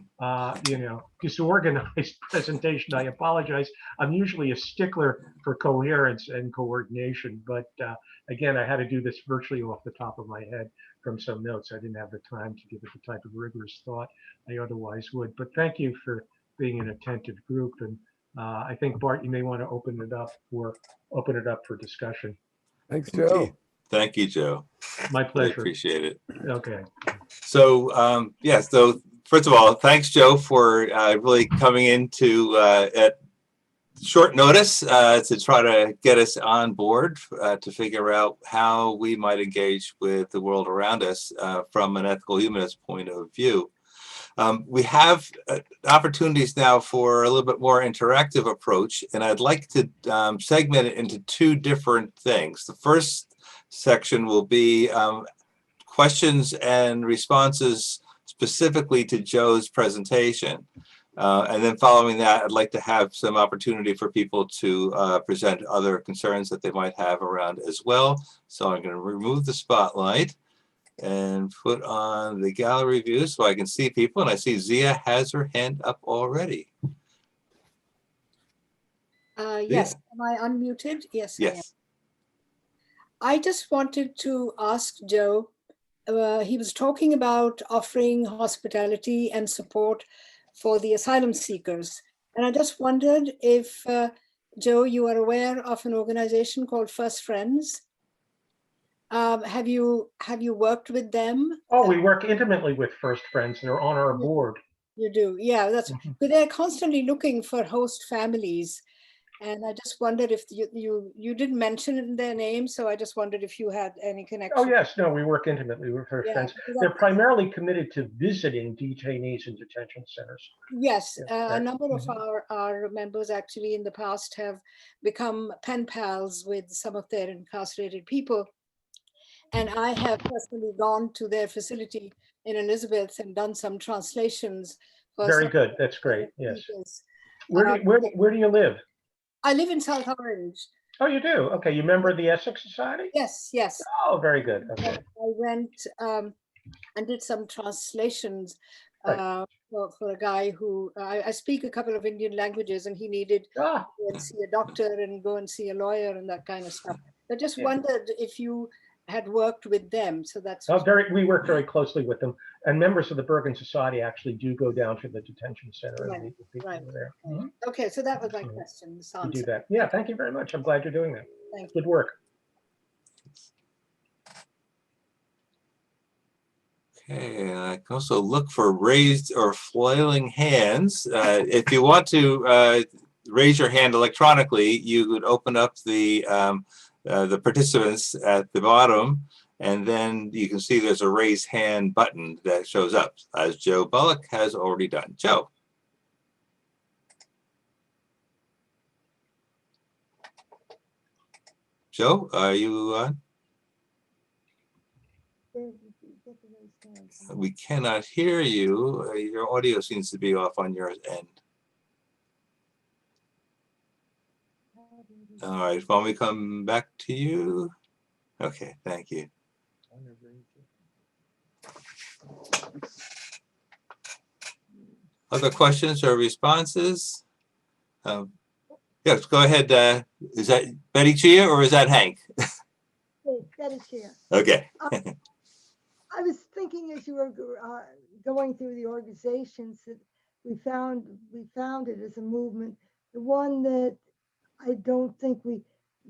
disorganized presentation. I apologize. I'm usually a stickler for coherence and coordination, but again, I had to do this virtually off the top of my head from some notes. I didn't have the time to give it the type of rigorous thought I otherwise would. But thank you for being an attentive group. And I think, Bart, you may want to open it up for discussion. Thanks, Joe. Indeed. Thank you, Joe. My pleasure. I appreciate it. Okay. So, so first of all, thanks, Joe, for really coming into at short notice to try to get us on board to figure out how we might engage with the world around us from an ethical humanist point of view. We have opportunities now for a little bit more interactive approach, and I'd like to segment it into two different things. The first section will be questions and responses specifically to Joe's presentation. And then following that, I'd like to have some opportunity for people to present other concerns that they might have around as well. So I'm going to remove the spotlight and put on the gallery view so I can see people. And I see Zia has her hand up already. Yes, am I unmuted? Yes. Yes. I just wanted to ask Joe, he was talking about offering hospitality and support for the asylum seekers. And I just wondered if, Joe, you are aware of an organization called First Friends. Have you worked with them? Oh, we work intimately with First Friends. They're on our board. You do, yeah. That's but they're constantly looking for host families, and I just wondered if you didn't mention their name, so I just wondered if you had any connection. Oh yes, no, we work intimately with First Friends. They're primarily committed to visiting detainees in detention centers. Yes, a number of our members actually in the past have become pen pals with some of their incarcerated people. And I have personally gone to their facility in Elizabeth and done some translations. Very good. That's great. Yes. Where do you live? I live in South Orange. Oh, you do? Okay. You member of the Essex Society? Yes, yes. Oh, very good. Okay. I went and did some translations for a guy who, I speak a couple of Indian languages, and he needed to go and see a doctor and go and see a lawyer and that kind of stuff. I just wondered if you had worked with them. So that's we work very closely with them, and members of the Bergen Society actually do go down to the detention center and meet with people there. Okay, so that was my question. You do that. Yeah, thank you very much. I'm glad you're doing that. Thank you. Good work. Okay, I can also look for raised or flailing hands. If you want to raise your hand electronically, you would open up the participants at the bottom, and then you can see there's a raise hand button that shows up, as Joe Bullock has already done. Joe. Joe, are you on? We cannot hear you. Your audio seems to be off on your end. All right, why don't we come back to you? Okay, thank you. Other questions or responses? Yes, go ahead. Is that Betty Chia or is that Hank? Betty Chia. Okay. I was thinking as you were going through the organizations that we founded as a movement, the one that I don't think we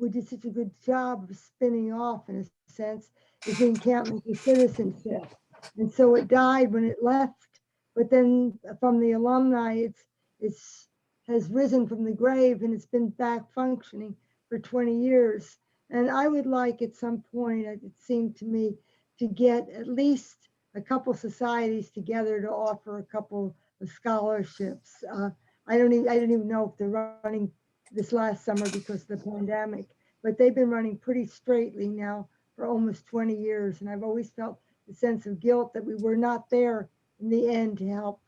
did such a good job of spinning off in a sense is the encampment for citizenship. And so it died when it left, but then from the alumni, it's has risen from the grave and it's been back functioning for 20 years. And I would like at some point, it seemed to me, to get at least a couple societies together to offer a couple of scholarships. I don't even know if they're running this last summer because of the pandemic, but they've been running pretty straightly now for almost 20 years. And I've always felt the sense of guilt that we were not there in the end to help.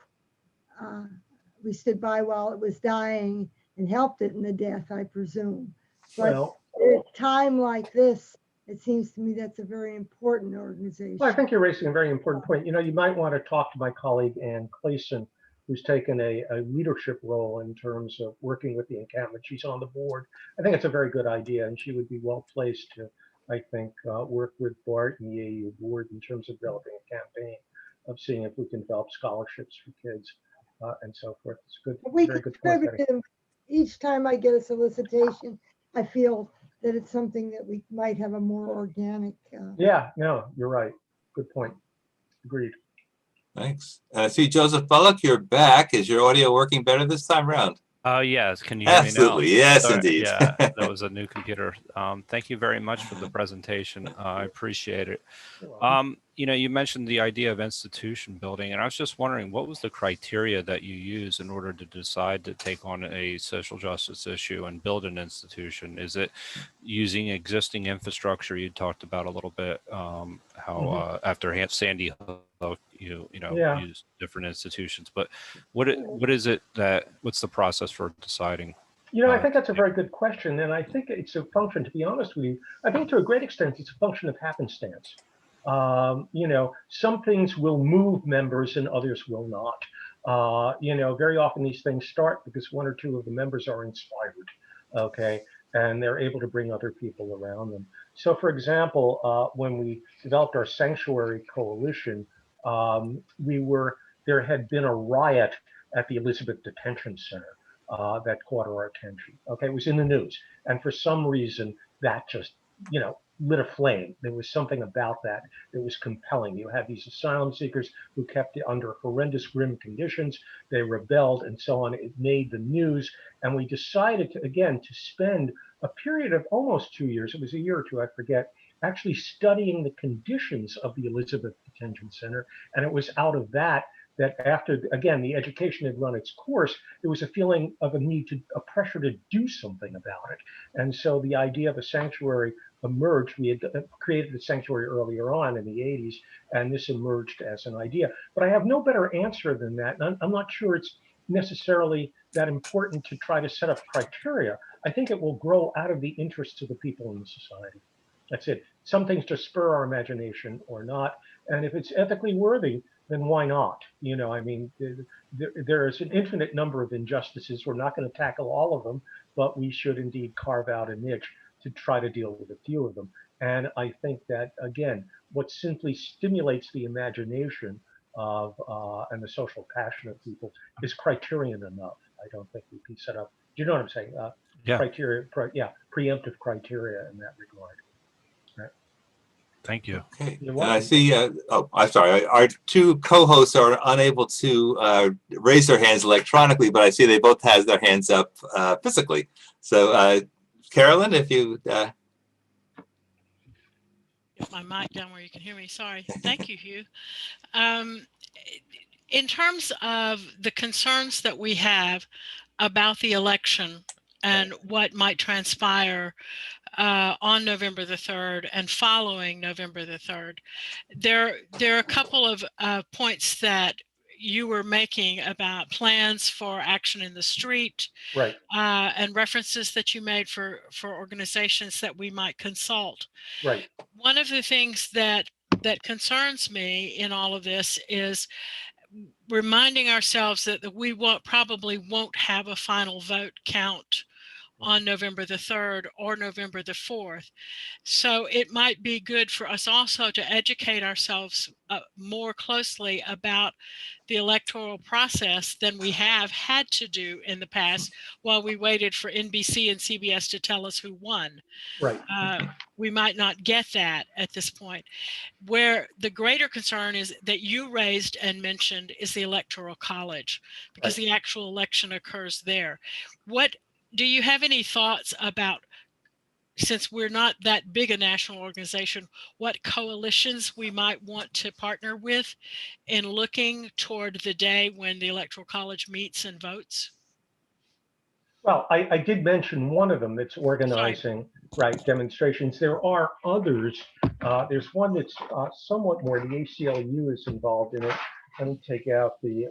We stood by while it was dying and helped it in the death, I presume. But Well, at a time like this, it seems to me that's a very important organization. well, I think you're raising a very important point. You know, you might want to talk to my colleague Ann Clayson, who's taken a leadership role in terms of working with the encampment. She's on the board. I think it's a very good idea, and she would be well placed to, I think, work with Bart and the AU board in terms of developing a campaign of seeing if we can develop scholarships for kids and so forth. It's good, We very good point, contribute Betty. to them. Each time I get a solicitation, I feel that it's something that we might have a more organic. Yeah, no, you're right. Good point. Agreed. Thanks. I see Joseph Bullock, you're back. Is your audio working better this time around? Yes. Can you hear me now? Absolutely. Yes, Sorry, indeed. Yeah, that was a new computer. Thank you very much for the presentation. I appreciate it. You're welcome. You know, you mentioned the idea of institution building, and I was just wondering, what was the criteria that you used in order to decide to take on a social justice issue and build an institution? Is it using existing infrastructure? You talked about a little bit how after Sandy Hook, Yeah. use different institutions, but what's the process for deciding? You know, I think that's a very good question. And I think it's a function, to be honest with you, I think to a great extent, it's a function of happenstance. You know, some things will move members and others will not. You know, very often these things start because one or two of the members are inspired, okay, and they're able to bring other people around them. So, for example, when we developed our Sanctuary Coalition, there had been a riot at the Elizabeth Detention Center that caught our attention. Okay, it was in the news, and for some reason that just, you know, lit a flame. There was something about that that was compelling. You had these asylum seekers who kept it under horrendous, grim conditions. They rebelled and so on. It made the news, and we decided to, again, to spend a period of almost 2 years. It was a year or two, I forget, actually studying the conditions of the Elizabeth Detention Center. And it was out of that after, again, the education had run its course, there was a feeling of a pressure to do something about it. And so the idea of a sanctuary emerged. We had created the sanctuary earlier on in the 80s, and this emerged as an idea. But I have no better answer than that. And I'm not sure it's necessarily that important to try to set up criteria. I think it will grow out of the interests of the people in the society. That's it. Some things just spur our imagination or not. And if it's ethically worthy, then why not? You know, I mean, there is an infinite number of injustices. We're not going to tackle all of them, but we should indeed carve out a niche to try to deal with a few of them. And I think that, again, what simply stimulates the imagination of and the social passion of people is criterion enough. I don't think we can set up, do you know what I'm saying? Yeah. Criteria, preemptive criteria in that regard. Thank you. Okay. You're And I welcome. see, I'm sorry, our two co-hosts are unable to raise their hands electronically, but I see they both have their hands up physically. So Carolyn, if you... Get my mic down where you can hear me. Sorry. Thank you, Hugh. In terms of the concerns that we have about the election and what might transpire on November the 3rd and following November the 3rd. There are a couple of points that you were making about plans for action in the street, Right. and references that you made for organizations that we might consult. Right. One of the things that concerns me in all of this is reminding ourselves that we probably won't have a final vote count on November the 3rd or November the 4th. So it might be good for us also to educate ourselves more closely about the electoral process than we have had to do in the past while we waited for NBC and CBS to tell us who won. Right. We might not get that at this point. Where the greater concern is that you raised and mentioned is the Electoral College, because Right. the actual election occurs there. What do you have any thoughts about, since we're not that big a national organization, what coalitions we might want to partner with in looking toward the day when the Electoral College meets and votes? Well, I did mention one of them that's Sorry. organizing, right, demonstrations. There are others. There's one that's somewhat more, the ACLU is involved in it. Let me take out the,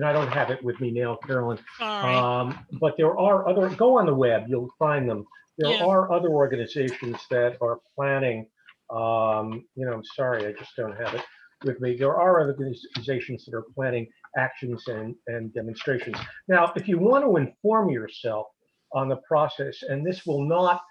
I don't have it with me now, Carolyn. Sorry. But there are other, go on the web, you'll find them. There Yeah. are other organizations that are planning, I'm sorry, I just don't have it with me. There are other organizations that are planning actions and demonstrations. Now, if you want to inform yourself on the process, and this will not,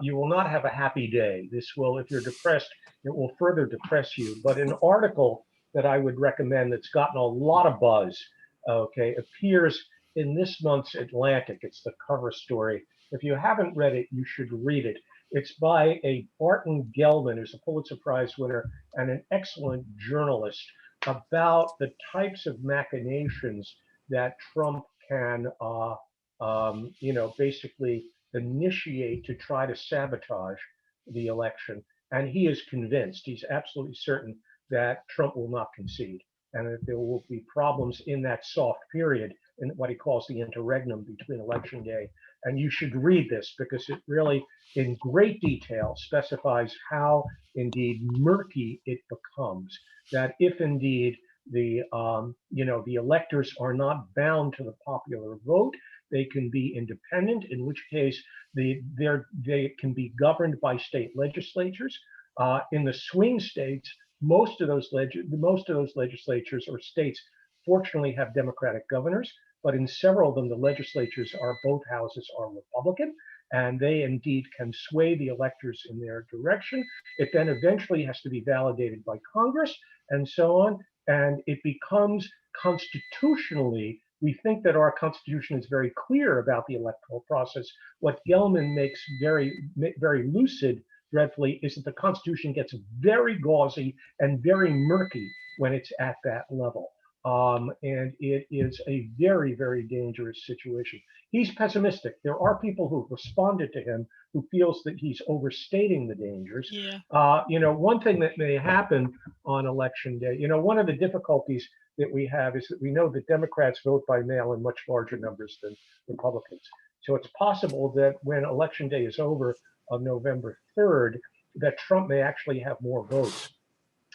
you will not have a happy day. This will, if you're depressed, it will further depress you. But an article that I would recommend that's gotten a lot of buzz, okay, appears in this month's Atlantic. It's the cover story. If you haven't read it, you should read it. It's by a Barton Gelman, who's a Pulitzer Prize winner and an excellent journalist, about the types of machinations that Trump can, basically initiate to try to sabotage the election. And he is convinced, he's absolutely certain that Trump will not concede and that there will be problems in that soft period in what he calls the interregnum between election day. And you should read this because it really, in great detail, specifies how indeed murky it becomes. That if indeed the electors are not bound to the popular vote, they can be independent, in which case they can be governed by state legislatures. In the swing states, most of those legislatures or states fortunately have Democratic governors, but in several of them, the legislatures are, both houses are Republican, and they indeed can sway the electors in their direction. It then eventually has to be validated by Congress and so on, and it becomes constitutionally, we think that our Constitution is very clear about the electoral process. What Gelman makes very, very lucid, dreadfully, is that the Constitution gets very gauzy and very murky when it's at that level. And it is a very, very dangerous situation. He's pessimistic. There are people who've responded to him who feels that he's overstating the dangers. Yeah. One thing that may happen on election day, one of the difficulties that we have is that we know that Democrats vote by mail in much larger numbers than Republicans. So it's possible that when election day is over on November 3rd, that Trump may actually have more votes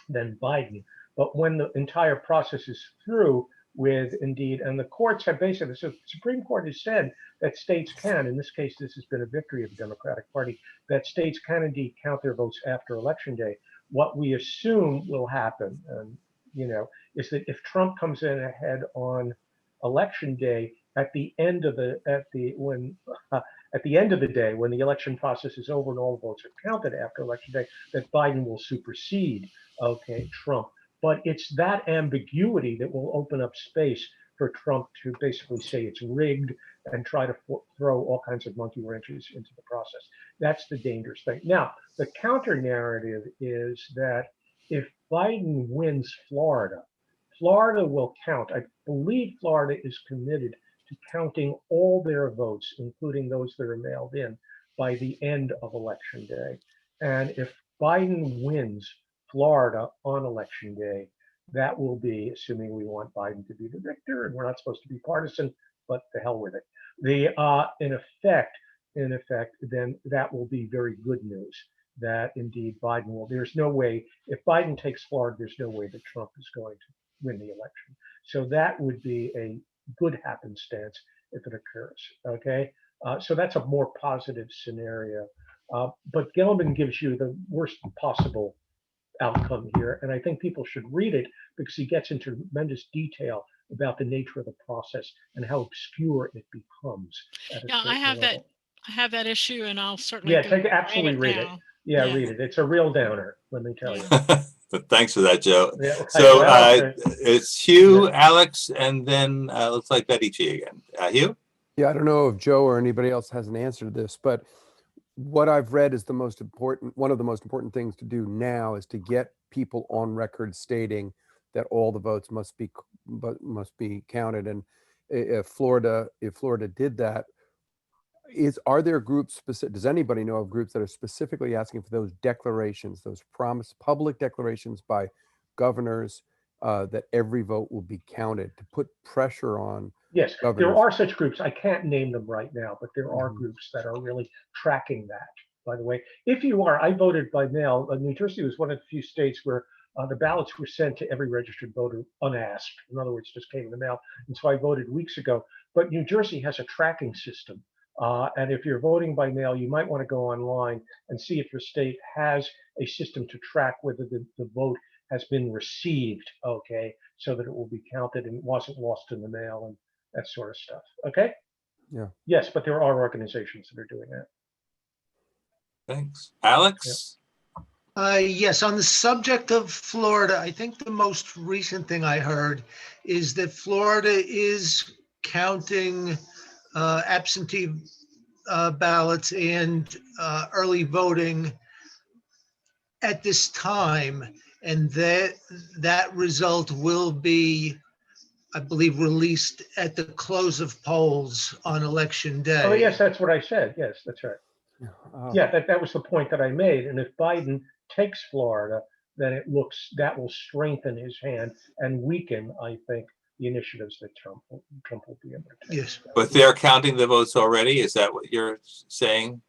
than Biden. But when the entire process is through with indeed, and the courts have basically, so the Supreme Court has said that states can, in this case, this has been a victory of the Democratic Party, that states can indeed count their votes after election day. What we assume will happen, is that if Trump comes in ahead on election day, at the end of the day, when the election process is over and all the votes are counted after election day, that Biden will supersede, Trump. But it's that ambiguity that will open up space for Trump to basically say it's rigged and try to throw all kinds of monkey wrenches into the process. That's the dangerous thing. Now, the counter narrative is that if Biden wins Florida, Florida will count. I believe Florida is committed to counting all their votes, including those that are mailed in, by the end of election day. And if Biden wins Florida on election day, that will be, assuming we want Biden to be the victor, and we're not supposed to be partisan, but the hell with it. In effect, in effect, then that will be very good news that indeed Biden will. There's no way, if Biden takes Florida, there's no way that Trump is going to win the election. So that would be a good happenstance if it occurs. Okay. So that's a more positive scenario. But Gelman gives you the worst possible outcome here. And I think people should read it because he gets into tremendous detail about the nature of the process and how obscure it becomes. Yeah, I have level. I have that issue, and I'll certainly Yeah, go absolutely read it. now. Yeah, Yeah. read it. It's a real downer, let me tell you. But thanks for that, Joe. Yeah, right. So Well, it's Hugh, Alex, and then looks like Betty G again. Hugh? Yeah, I don't know if Joe or anybody else has an answer to this, but what I've read is one of the most important things to do now is to get people on record stating that all the votes must be counted. And if Florida did that, are there groups specific? Does anybody know of groups that are specifically asking for those declarations, those public declarations by governors that every vote will be counted to put pressure on? yes, governors? there are such groups. I can't name them right now, but there are groups that are really tracking that. By the way, if you are, I voted by mail. New Jersey was one of the few states where the ballots were sent to every registered voter unasked. In other words, just came in the mail. And so I voted weeks ago. But New Jersey has a tracking system. And if you're voting by mail, you might want to go online and see if your state has a system to track whether the vote has been received, okay, so that it will be counted and wasn't lost in the mail and that sort of stuff, okay? Yeah. Yes, but there are organizations that are doing that. Thanks. Alex? Yes, on the subject of Florida, I think the most recent thing I heard is that Florida is counting absentee ballots and early voting at this time, and that result will be, I believe, released at the close of polls on election day. Oh, yes, that's what I said. Yes, that's right. Yeah, that was the point that I made. And if Biden takes Florida, then that will strengthen his hand and weaken, I think, the initiatives that Trump will be able to take. Yes. But they're counting the votes already? Is that what you're saying?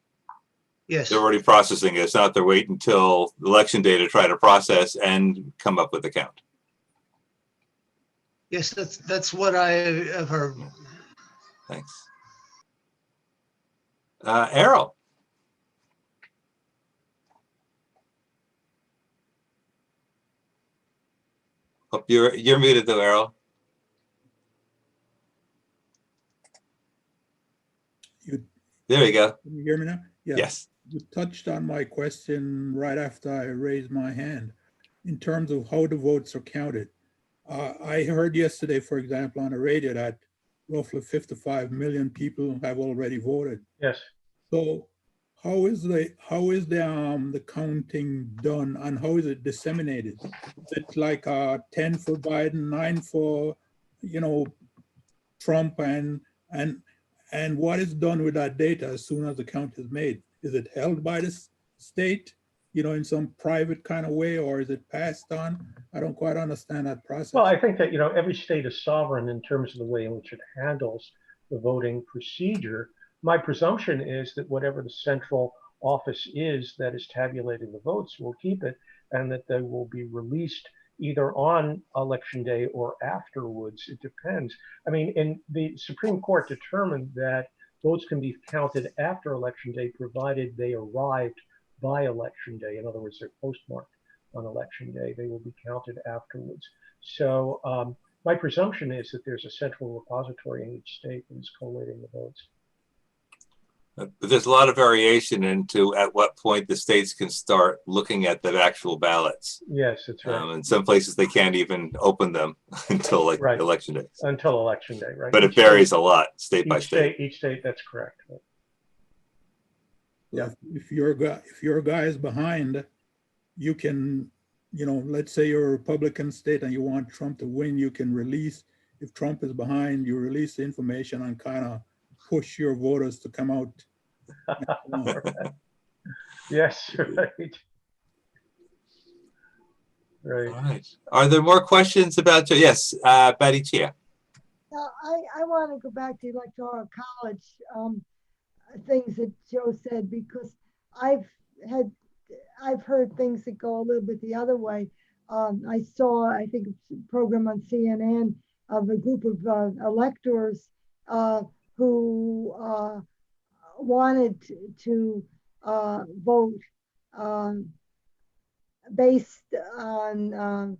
Yes. They're already processing it. It's not they're waiting until election day to try to process and come up with a count. Yes, that's what I have heard. Thanks. Errol? Hope you're muted though, Errol. There you go. Can you hear me now? Yeah. Yes. You touched on my question right after I raised my hand in terms of how the votes are counted. I heard yesterday, for example, on the radio that roughly 55 million people have already voted. Yes. So how is the counting done and how is it disseminated? Is it like 10 for Biden, 9 for, Trump, and what is done with that data as soon as the count is made? Is it held by the state, in some private kind of way, or is it passed on? I don't quite understand that process. Well, I think that, every state is sovereign in terms of the way in which it handles the voting procedure. My presumption is that whatever the central office is that is tabulating the votes will keep it, and that they will be released either on election day or afterwards. It depends. I mean, the Supreme Court determined that votes can be counted after election day, provided they arrived by election day. In other words, they're postmarked on election day. They will be counted afterwards. So my presumption is that there's a central repository in each state that is collating the votes. But there's a lot of variation into at what point the states can start looking at the actual ballots. Yes, that's right. In some places, they can't even open them until election day. Until election day, right? But it varies a lot, state by state. Each state, that's correct. Yeah. If your guy is behind, you can, let's say you're a Republican state and you want Trump to win, you can release, if Trump is behind, you release the information and kind of push your voters to come out. Yes, right. Right. All right. Are there more questions about Joe? Yes, Betty Chia. Now, I want to go back to the Electoral College. things that Joe said, because I've had, I've heard things that go a little bit the other way. I saw, I think, a program on CNN of a group of electors who wanted to vote um, based on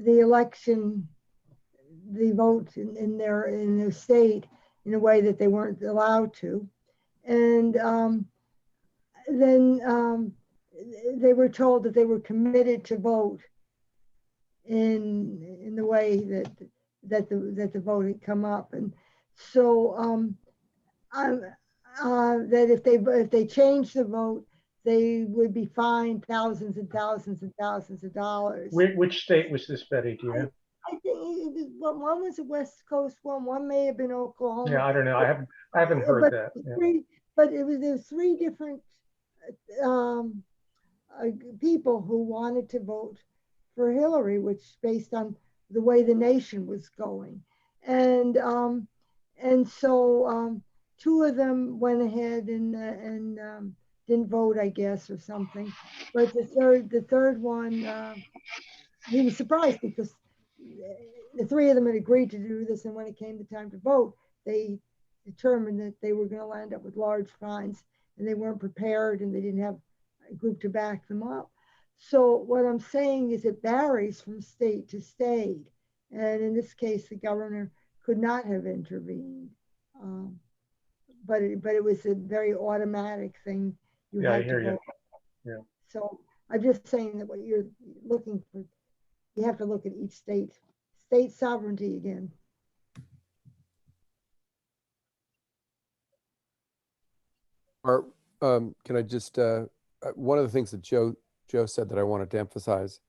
the election, the vote in their state in a way that they weren't allowed to, and then they were told that they were committed to vote in the way that the vote had come up, and so that if they changed the vote, they would be fined thousands and thousands and thousands of dollars. Which state was this, Betty? Do you know? I think one was a West Coast one may have been Oklahoma. Yeah, I don't know. I haven't heard but that. But there's three different um, people who wanted to vote for Hillary, which based on the way the nation was going, and so two of them went ahead and didn't vote, I guess, or something. But the third one, he was surprised because the three of them had agreed to do this, and when it came the time to vote, they determined that they were going to land up with large fines, and they weren't prepared, and they didn't have a group to back them up. So what I'm saying is it varies from state to state, and in this case, the governor could not have intervened, but it was a very automatic thing. You Yeah, I had hear to you. vote. Yeah. So I'm just saying that what you're looking for, you have to look at each state sovereignty again. Or can I just one of the things that Joe said that I wanted to emphasize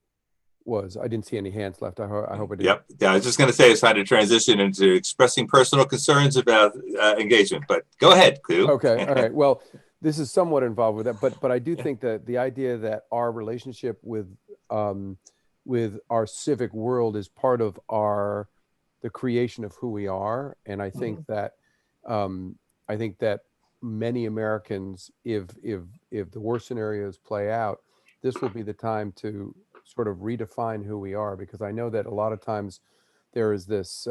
was I didn't see any hands left. I hope I did. Yep. Yeah, I was just going to say it's time to transition into expressing personal concerns about engagement, but go ahead, Cleo. Okay. All right. Well, this is somewhat involved with that, but I do think that the idea that our relationship with our civic world is part of the creation of who we are, and I think that many Americans, if the worst scenarios play out, this will be the time to sort of redefine who we are, because I know that a lot of times there is this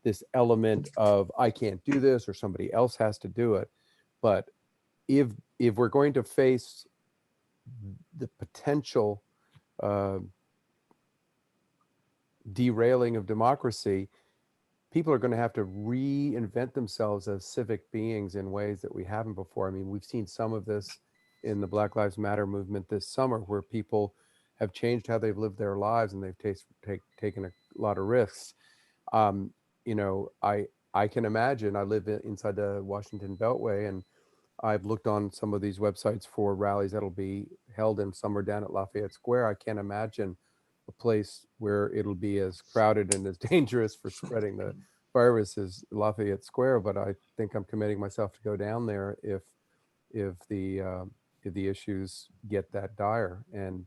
this element of I can't do this or somebody else has to do it. But if we're going to face the potential derailing of democracy, people are going to have to reinvent themselves as civic beings in ways that we haven't before. I mean, we've seen some of this in the Black Lives Matter movement this summer, where people have changed how they've lived their lives and they've taken a lot of risks. You know, I can imagine, I live inside the Washington Beltway, and I've looked on some of these websites for rallies that'll be held in summer down at Lafayette Square. I can't imagine a place where it'll be as crowded and as dangerous for spreading the virus as Lafayette Square, but I think I'm committing myself to go down there if the issues get that dire. And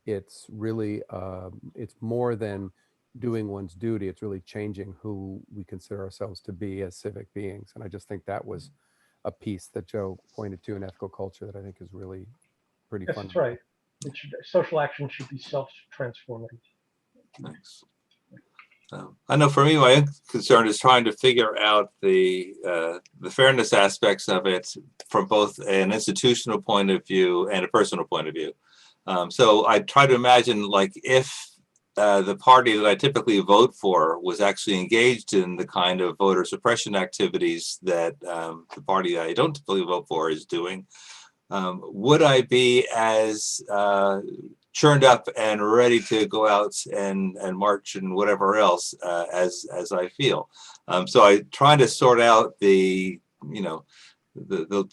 it's really it's more than doing one's duty. It's really changing who we consider ourselves to be as civic beings. And I just think that was a piece that Joe pointed to in ethical culture that I think is really pretty fun. That's right. Social action should be self-transformative. Nice. I know for me, my concern is trying to figure out the fairness aspects of it from both an institutional point of view and a personal point of view. So I try to imagine, like, if the party that I typically vote for was actually engaged in the kind of voter suppression activities that the party that I don't typically vote for is doing, would I be as churned up and ready to go out and march and whatever else as I feel? So I try to sort out the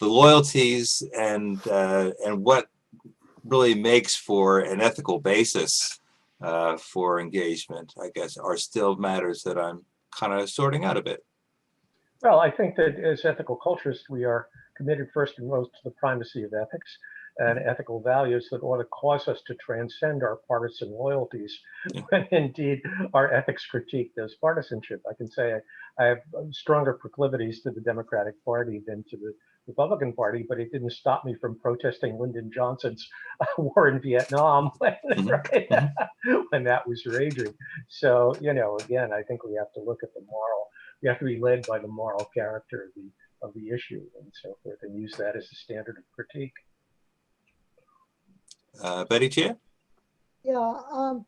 loyalties and what really makes for an ethical basis for engagement, I guess, are still matters that I'm kind of sorting out a bit. Well, I think that as ethical culturists, we are committed first and most to the primacy of ethics. and ethical values that ought to cause us to transcend our partisan loyalties, when indeed our ethics critique those partisanship. I can say I have stronger proclivities to the Democratic Party than to the Republican Party, but it didn't stop me from protesting Lyndon Johnson's war in Vietnam when, right, when that was raging. So, you know, again, I think we have to look at the moral. We have to be led by the moral character of the issue and so forth, and use that as a standard of critique. Betty Chia? Yeah,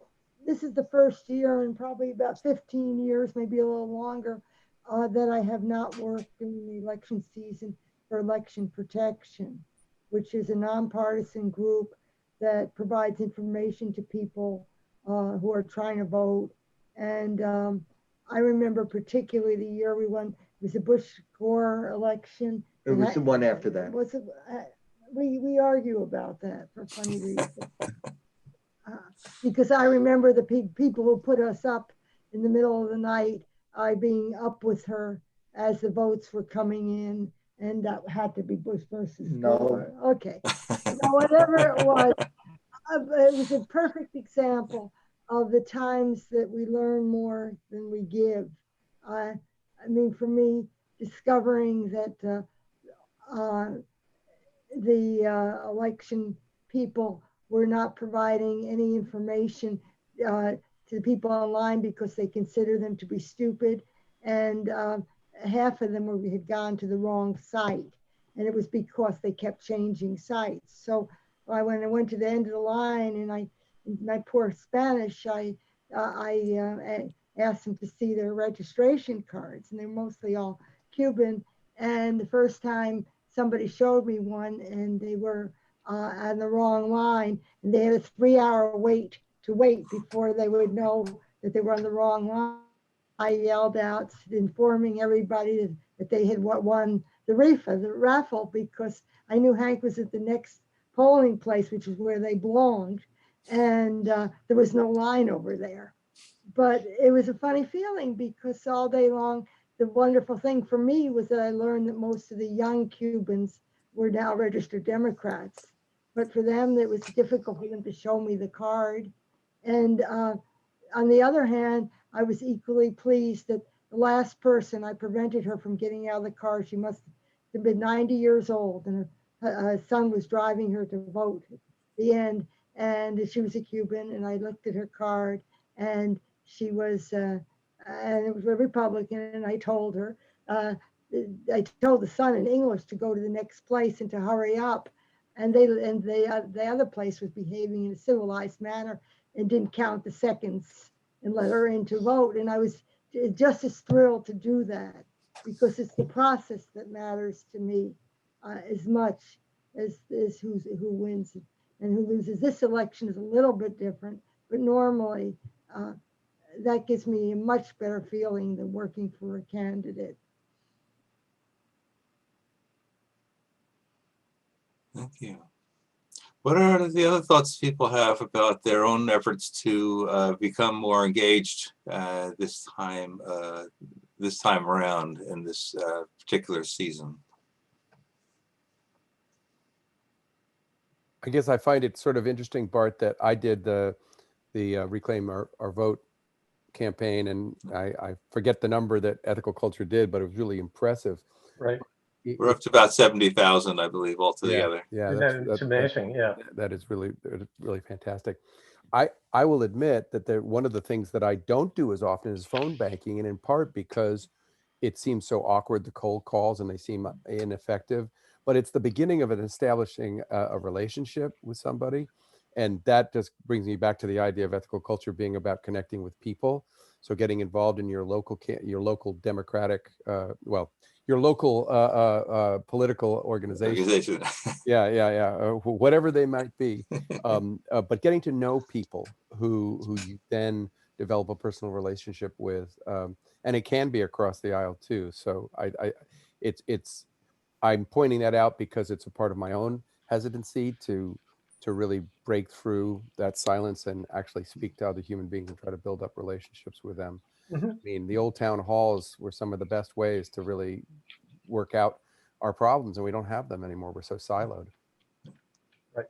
this is the first year in probably about 15 years, maybe a little longer, that I have not worked in the election season for Election Protection, which is a nonpartisan group that provides information to people who are trying to vote. And I remember particularly the year we won, it was the Bush-Gore election. It was the one after that. Was it, we argue about that for funny reasons. Because I remember the people who put us up in the middle of the night, I being up with her as the votes were coming in, and that had to be Bush versus Gore. Okay, so whatever it was a perfect example of the times that we learn more than we give. I mean, for me, discovering that the election people were not providing any information to the people online because they consider them to be stupid. And half of them had gone to the wrong site. And it was because they kept changing sites. So when I went to the end of the line and in my poor Spanish, I asked them to see their registration cards, and they're mostly all Cuban. And the first time somebody showed me one, and they were on the wrong line, and they had a 3-hour wait before they would know that they were on the wrong line. I yelled out, informing everybody that they had won the raffle, because I knew Hank was at the next polling place, which is where they belonged, and there was no line over there. But it was a funny feeling, because all day long, the wonderful thing for me was that I learned that most of the young Cubans were now registered Democrats. But for them, it was difficult for them to show me the card. And on the other hand, I was equally pleased that the last person, I prevented her from getting out of the car. She must have been 90 years old, and her son was driving her to vote at the end. And she was a Cuban, and I looked at her card, and she was, and it was a Republican, and I told her, I told the son in English to go to the next place and to hurry up. And the other place was behaving in a civilized manner and didn't count the seconds and let her in to vote. And I was just as thrilled to do that, because it's the process that matters to me as much as who wins and who loses. This election is a little bit different, but normally that gives me a much better feeling than working for a candidate. Thank you. What are the other thoughts people have about their own efforts to become more engaged this time around in this particular season? I guess I find it sort of interesting, Bart, that I did the Reclaim Our Vote campaign, and I forget the number that Ethical Culture did, but it was really impressive. Right. We're up to about 70,000, I believe, altogether. Yeah, that's amazing. Yeah, that is really fantastic. I will admit that one of the things that I don't do as often is phone banking, and in part because it seems so awkward, the cold calls, and they seem ineffective. But it's the beginning of establishing a relationship with somebody, and that just brings me back to the idea of ethical culture being about connecting with people. So getting involved in your local democratic, your local political organization. Whatever they might be, but getting to know people who you then develop a personal relationship with, and it can be across the aisle too. So I'm pointing that out because it's a part of my own hesitancy to really break through that silence and actually speak to other human beings and try to build up relationships with them. Mm-hmm. I mean, the old town halls were some of the best ways to really work out our problems, and we don't have them anymore. We're so siloed. Right.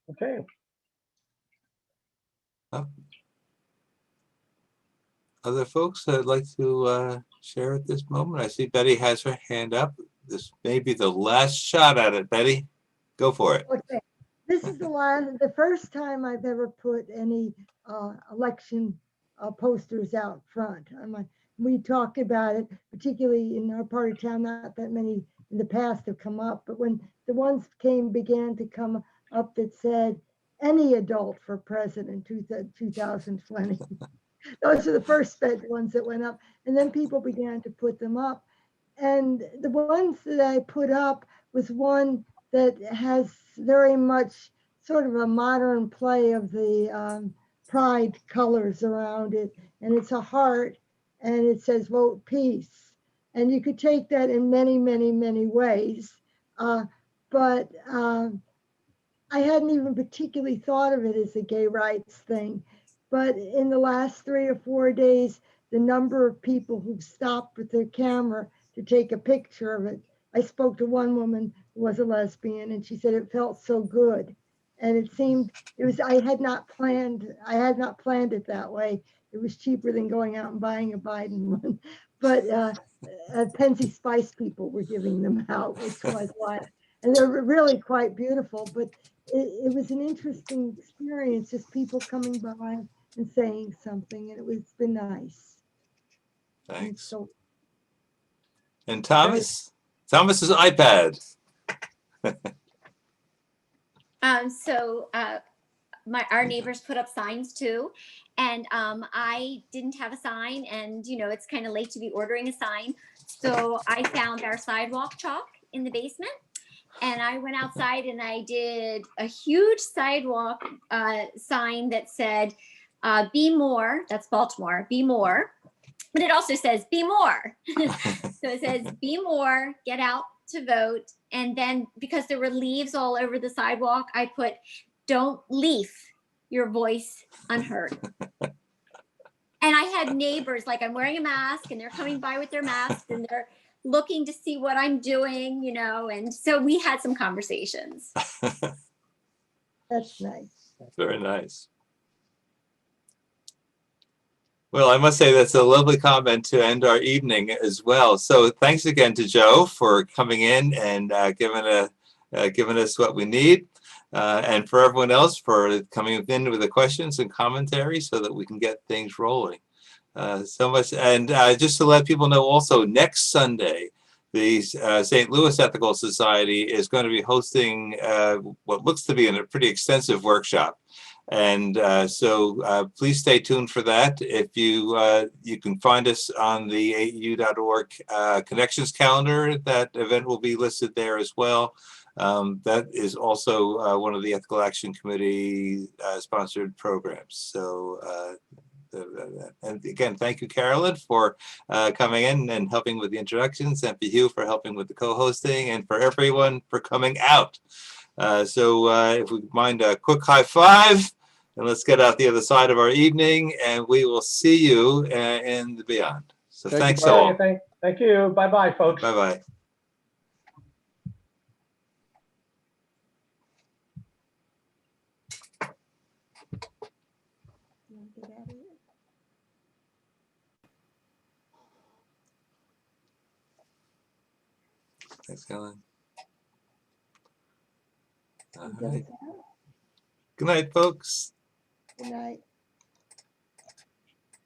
Okay. Other folks that'd like to share at this moment? I see Betty has her hand up. This may be the last shot at it, Betty. Go for it. Okay, this is the first time I've ever put any election posters out front. We talk about it, particularly in our part of town, not that many in the past have come up, but when the ones began to come up that said, any adult for president 2020. Those are the first ones that went up. And then people began to put them up. And the ones that I put up was one that has very much sort of a modern play of the pride colors around it. And it's a heart and it says vote peace. And you could take that in many, many, many ways. But I hadn't even particularly thought of it as a gay rights thing. But in the last 3 or 4 days, the number of people who've stopped with their camera to take a picture of it. I spoke to one woman who was a lesbian and she said it felt so good. And I had not planned it that way. It was cheaper than going out and buying a Biden one. But Pensy Spice people were giving them out, which was what, and they're really quite beautiful. But it was an interesting experience, just people coming by and saying something, and it's been nice. Thanks. So, And Thomas's iPad. Our neighbors put up signs too, and I didn't have a sign, and it's kind of late to be ordering a sign, so I found our sidewalk chalk in the basement, and I went outside and I did a huge sidewalk sign that said be more. That's Baltimore, be more, but it also says be more. So it says be more, get out to vote. And then because there were leaves all over the sidewalk, I put don't leave your voice unheard. And I had neighbors, like I'm wearing a mask and they're coming by with their masks and they're looking to see what I'm doing, and so we had some conversations. that's nice. Very nice. Well, I must say that's a lovely comment to end our evening as well. So thanks again to Joe for coming in and giving us what we need. And for everyone else for coming in with the questions and commentary so that we can get things rolling. So much. And just to let people know also, next Sunday, the St. Louis Ethical Society is going to be hosting what looks to be a pretty extensive workshop. And so please stay tuned for that. If you can find us on the AU.org connections calendar, that event will be listed there as well. That is also one of the Ethical Action Committee sponsored programs. So, and again, thank you, Carolyn, for coming in and helping with the introductions, and for you for helping with the co-hosting, and for everyone for coming out. So if we mind a quick high five, and let's get out the other side of our evening, and we will see you in the beyond. So thanks all. Thank you. Bye-bye, folks. Bye-bye. Thanks, Helen. All right. Good night, folks. Good night.